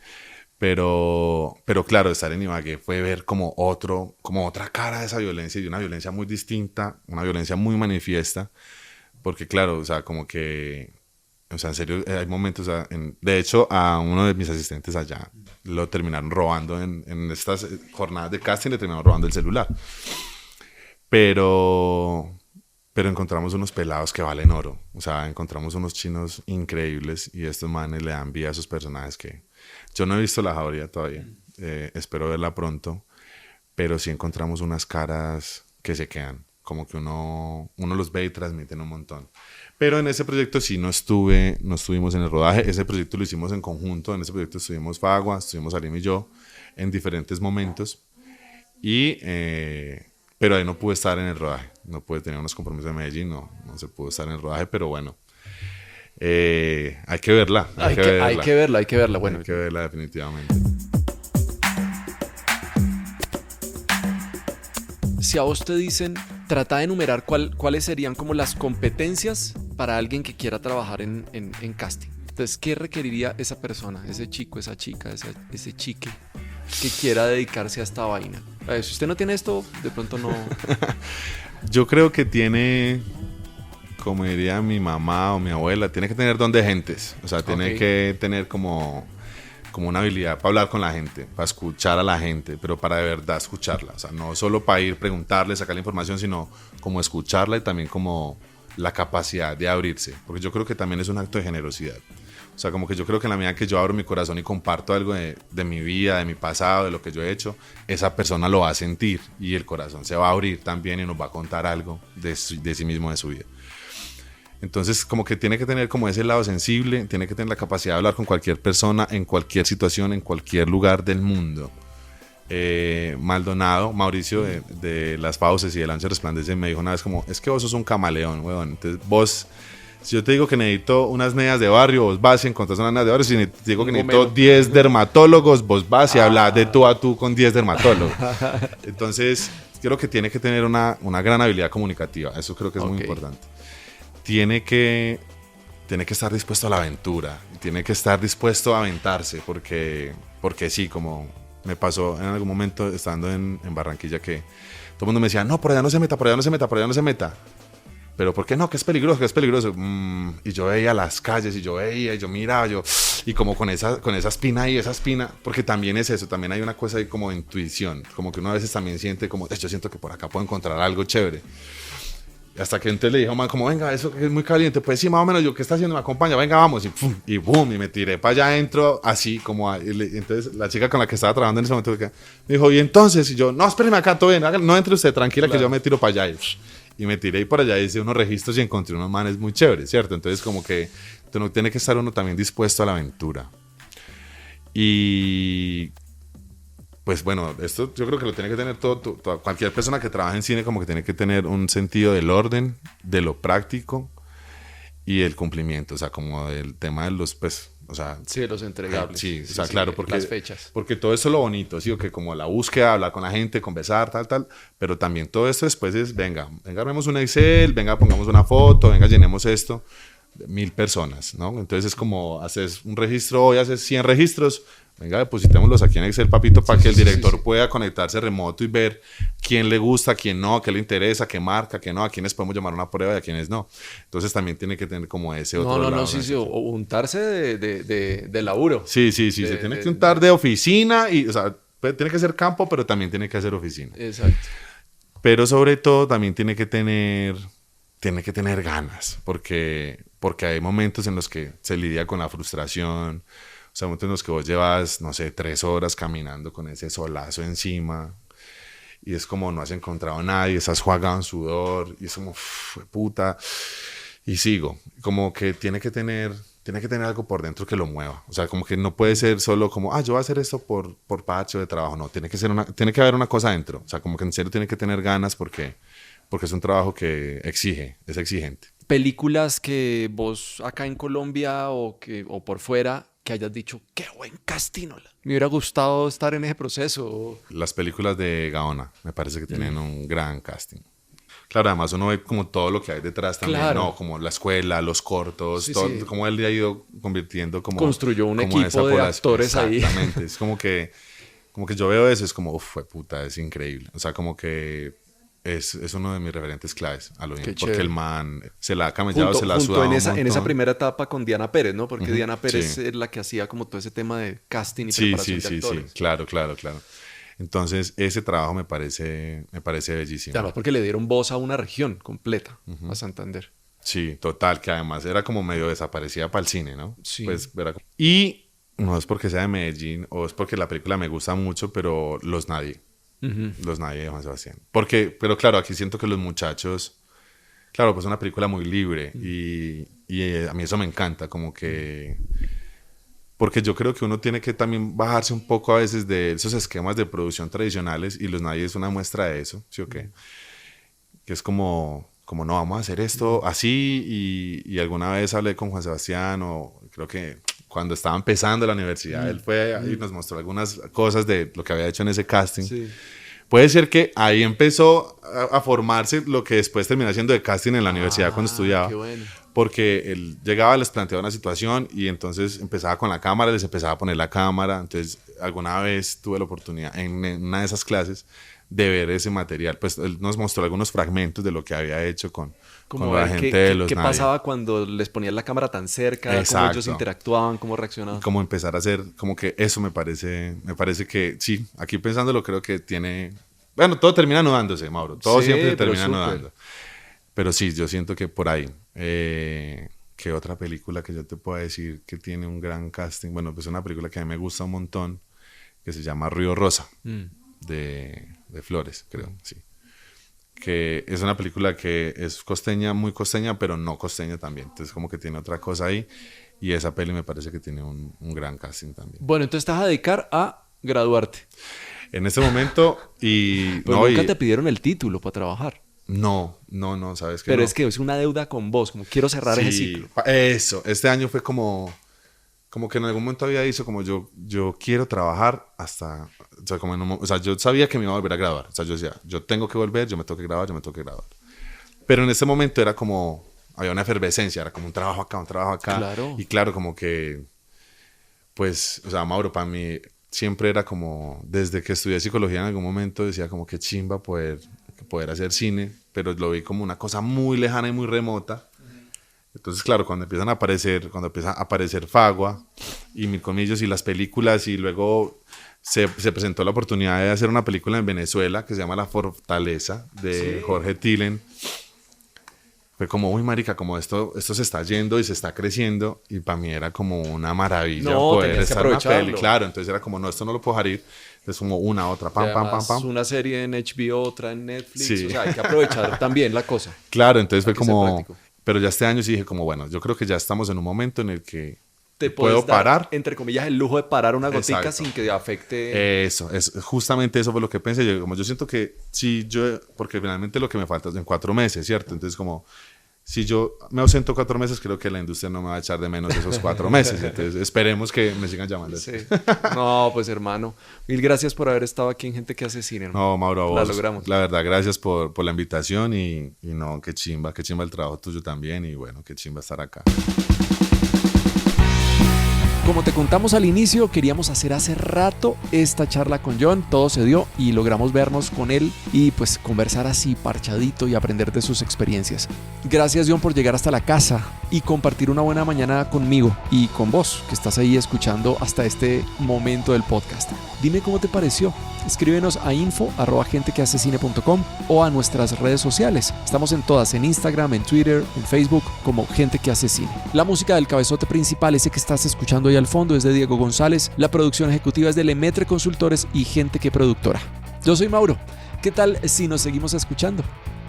Pero claro, estar en Ibagué fue ver como otra cara de esa violencia y una violencia muy distinta, una violencia muy manifiesta, porque claro, o sea, como que, o sea, en serio, hay momentos, o sea, de hecho, a uno de mis asistentes allá lo terminaron robando en estas jornadas de casting, le terminaron robando el celular. Pero encontramos unos pelados que valen oro, o sea, encontramos unos chinos increíbles y estos manes le dan vida a esos personajes que yo no he visto La Jauría todavía, espero verla pronto, pero sí encontramos unas caras que se quedan, como que uno los ve y transmiten un montón. Pero en ese proyecto sí no estuvimos en el rodaje, ese proyecto lo hicimos en conjunto, en ese proyecto estuvimos Fagua, estuvimos Salim y yo en diferentes momentos, pero ahí no pude estar en el rodaje, no pude tener unos compromisos de Medellín, no se pudo estar en el rodaje, pero bueno. Hay que verla. Hay que verla. Bueno, hay que verla definitivamente. Si a vos te dicen, trata de enumerar cuáles serían como las competencias para alguien que quiera trabajar en casting. Entonces, ¿qué requeriría esa persona, ese chico, esa chica, ese chique que quiera dedicarse a esta vaina? Si usted no tiene esto, de pronto no... Yo creo que tiene... como diría mi mamá o mi abuela, tiene que tener don de gentes. O sea, tiene que tener como una habilidad para hablar con la gente, para escuchar a la gente, pero para de verdad escucharla. O sea, no solo para ir, preguntarle, sacar la información, sino como escucharla y también como la capacidad de abrirse. Porque yo creo que también es un acto de generosidad. O sea, como que yo creo que en la medida que yo abro mi corazón y comparto algo de mi vida, de mi pasado, de lo que yo he hecho, esa persona lo va a sentir y el corazón se va a abrir también y nos va a contar algo de sí mismo, de su vida. Entonces, como que tiene que tener como ese lado sensible, tiene que tener la capacidad de hablar con cualquier persona, en cualquier situación, en cualquier lugar del mundo. Maldonado, Mauricio de Las Fauces y de Lancha Resplandece me dijo una vez como, es que vos sos un camaleón, weón. Entonces vos, si yo te digo que necesito unas medias de barrio, vos vas y encontrás unas medias de barrio. Si te digo que necesito 10 dermatólogos, vos vas y hablas de tú a tú con 10 dermatólogos. Entonces, creo que tiene que tener una gran habilidad comunicativa. Eso creo que es muy importante. Tiene que estar dispuesto a la aventura, tiene que estar dispuesto a aventarse, porque sí, como me pasó en algún momento estando en Barranquilla, que todo el mundo me decía, no, por allá no se meta, por allá no se meta, por allá no se meta. Pero ¿por qué no? Que es peligroso, que es peligroso. Y yo veía las calles y yo miraba, y como con esa espina y esa espina, porque también es eso, también hay una cosa ahí como de intuición, como que uno a veces también siente como, yo siento que por acá puedo encontrar algo chévere. Hasta que entonces le dijo, man, como, venga, eso que es muy caliente. Pues sí, más o menos, ¿yo qué está haciendo? Me acompaña, venga, vamos. Y boom, y me tiré para allá adentro, así como... Entonces la chica con la que estaba trabajando en ese momento me dijo, y entonces, y yo, no, espéreme acá, todo bien, no entre usted, tranquila, claro, que yo me tiro para allá. Y me tiré y por allá hice unos registros y encontré unos manes muy chéveres, ¿cierto? Entonces como que tiene que estar uno también dispuesto a la aventura. Y... pues bueno, esto yo creo que lo tiene que tener cualquier persona que trabaja en cine, como que tiene que tener un sentido del orden, de lo práctico y el cumplimiento, o sea, como el tema de los, pues, o sea... sí, de los entregables. Sí, o sea, claro, porque... las fechas. Porque todo eso es lo bonito, ¿sí? O que como la búsqueda, hablar con la gente, conversar, tal, pero también todo esto después es, venga, armemos un Excel, venga, pongamos una foto, venga, llenemos esto, 1000 personas, ¿no? Entonces es como, haces un registro, hoy haces 100 registros, venga, depositémoslos aquí en Excel, papito, para que el director pueda conectarse remoto y ver quién le gusta, quién no, qué le interesa, qué marca, qué no, a quiénes podemos llamar a una prueba y a quiénes no. Entonces también tiene que tener como ese otro lado. Sí, o untarse de laburo. Sí, se tiene que untar de oficina y, o sea, tiene que ser campo, pero también tiene que ser oficina. Exacto. Pero sobre todo también tiene que tener ganas, porque hay momentos en los que se lidia con la frustración. O sea, momentos en los que vos llevas, no sé, 3 horas caminando con ese solazo encima y es como no has encontrado a nadie, estás jugando en sudor y es como, puta, y sigo. Como que tiene que tener algo por dentro que lo mueva. O sea, como que no puede ser solo como, yo voy a hacer esto por pacho de trabajo. No, tiene que haber una cosa dentro. O sea, como que en serio tiene que tener ganas porque es un trabajo que es exigente. Películas que vos acá en Colombia o por fuera que hayas dicho, qué buen casting, me hubiera gustado estar en ese proceso. Las películas de Gaona me parece que tienen un gran casting. Claro, además uno ve como todo lo que hay detrás también, Claro. ¿no? Como la escuela, los cortos, Sí, todo, sí. como él le ha ido convirtiendo como... Construyó un como equipo esa de población. actores ahí. Exactamente, es como que yo veo eso, es como, uff, fue puta, es increíble. O sea, como que es uno de mis referentes claves a lo bien, Qué porque chévere. el man se la ha camellado, se la ha Junto sudado en un esa montón. primera etapa con Diana Pérez, ¿no? Porque Ujú, Diana Pérez sí. es la que hacía como todo ese tema de casting y Sí, preparación sí, de sí, actores. sí, claro. Entonces, ese trabajo me parece bellísimo. Y además porque le dieron voz a una región completa, a Santander. Sí, total, que además era como medio desaparecida para el cine, ¿no? Sí. Pues, y no es porque sea de Medellín o es porque la película me gusta mucho, pero Los Nadie. Los Nadie de Juan Sebastián. Pero claro, aquí siento que los muchachos... Claro, pues es una película muy libre y a mí eso me encanta, como que... Porque yo creo que uno tiene que también bajarse un poco a veces de esos esquemas de producción tradicionales y Los Nadie es una muestra de eso, ¿sí o qué? Que es como no, vamos a hacer esto así y alguna vez hablé con Juan Sebastián o creo que cuando estaba empezando la universidad, él fue y nos mostró algunas cosas de lo que había hecho en ese casting. Sí. Puede ser que ahí empezó a formarse lo que después terminó haciendo de casting en la universidad cuando estudiaba. Qué bueno. Porque él llegaba, les planteaba una situación y entonces empezaba con la cámara, les empezaba a poner la cámara. Entonces, alguna vez tuve la oportunidad en una de esas clases de ver ese material. Pues él nos mostró algunos fragmentos de lo que había hecho con la gente de Los ¿Qué Nadie. pasaba cuando les ponían la cámara tan cerca? ¿Cómo Exacto. ellos interactuaban? ¿Cómo reaccionaban? Como empezar a hacer, como que eso me parece que sí, aquí pensándolo creo que tiene, bueno, todo termina anudándose, Mauro, todo Sí, siempre se pero termina súper. anudando. Pero sí, yo siento que por ahí. ¿Qué otra película que yo te puedo decir que tiene un gran casting? Bueno, pues una película que a mí me gusta un montón, que se llama Río Rosa, de Flores, creo, sí. Que es una película que es costeña, muy costeña, pero no costeña también. Entonces como que tiene otra cosa ahí. Y esa peli me parece que tiene un gran casting también. Bueno, entonces te vas a dedicar a graduarte. En este momento, y... Pero no, nunca y- te pidieron el título para trabajar. No, ¿sabes qué? Pero No. es que es una deuda con vos, como quiero cerrar ese ciclo. Eso, este año fue como que en algún momento había dicho como yo quiero trabajar hasta, o sea, o sea, yo sabía que me iba a volver a graduar, o sea, yo decía, yo tengo que volver, yo me tengo que graduar, pero en ese momento era como, había una efervescencia, era como un trabajo acá, Claro. y claro, como que, pues, o sea, Mauro, para mí siempre era como, desde que estudié psicología en algún momento decía como que chimba poder hacer cine, pero lo vi como una cosa muy lejana y muy remota. Entonces, claro, cuando empieza a aparecer Fagua y Mil Colmillos y las películas y luego se presentó la oportunidad de hacer una película en Venezuela que se llama La Fortaleza de Jorge Tilen. Fue como, uy, marica, como esto se está yendo y se está creciendo y para mí era como una maravilla No, poder tenías que estar en una aprovecharlo. peli. Claro, entonces era como, no, esto no lo puedo dejar ir. Entonces como una, otra, Y pam, además, pam. una serie en HBO, otra en Netflix. Sí. O sea, hay que aprovechar también la cosa. Claro, entonces Hay fue que ser como... práctico. Pero ya este año sí dije como, bueno, yo creo que ya estamos en un momento en el que Te puedo puedes dar, parar. entre comillas, el lujo de parar una gotica Exacto. sin que afecte. Justamente eso fue lo que pensé. Yo siento que si yo, porque finalmente lo que me falta es en 4 meses, ¿cierto? Entonces como, si yo me ausento 4 meses, creo que la industria no me va a echar de menos esos 4 meses. Entonces esperemos que me sigan llamando. Sí. No, pues hermano, mil gracias por haber estado aquí en Gente que Hace Cine, hermano. No, Mauro, a La vos, logramos. la verdad, gracias por la invitación y no, qué chimba el trabajo tuyo también y bueno, qué chimba estar acá. Como te contamos al inicio, queríamos hacer hace rato esta charla con John, todo se dio y logramos vernos con él y pues conversar así parchadito y aprender de sus experiencias. Gracias John por llegar hasta la casa y compartir una buena mañana conmigo y con vos que estás ahí escuchando hasta este momento del podcast. Dime cómo te pareció. Escríbenos a info@gentequehacecine.com o a nuestras redes sociales. Estamos en todas, en Instagram, en Twitter, en Facebook, como Gente que Hace Cine. La música del cabezote principal, ese que estás escuchando ahí al fondo, es de Diego González. La producción ejecutiva es de Lemetre Consultores y Gente que Productora. Yo soy Mauro. ¿Qué tal si nos seguimos escuchando?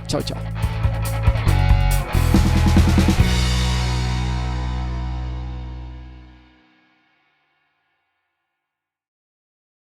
Chao, chao.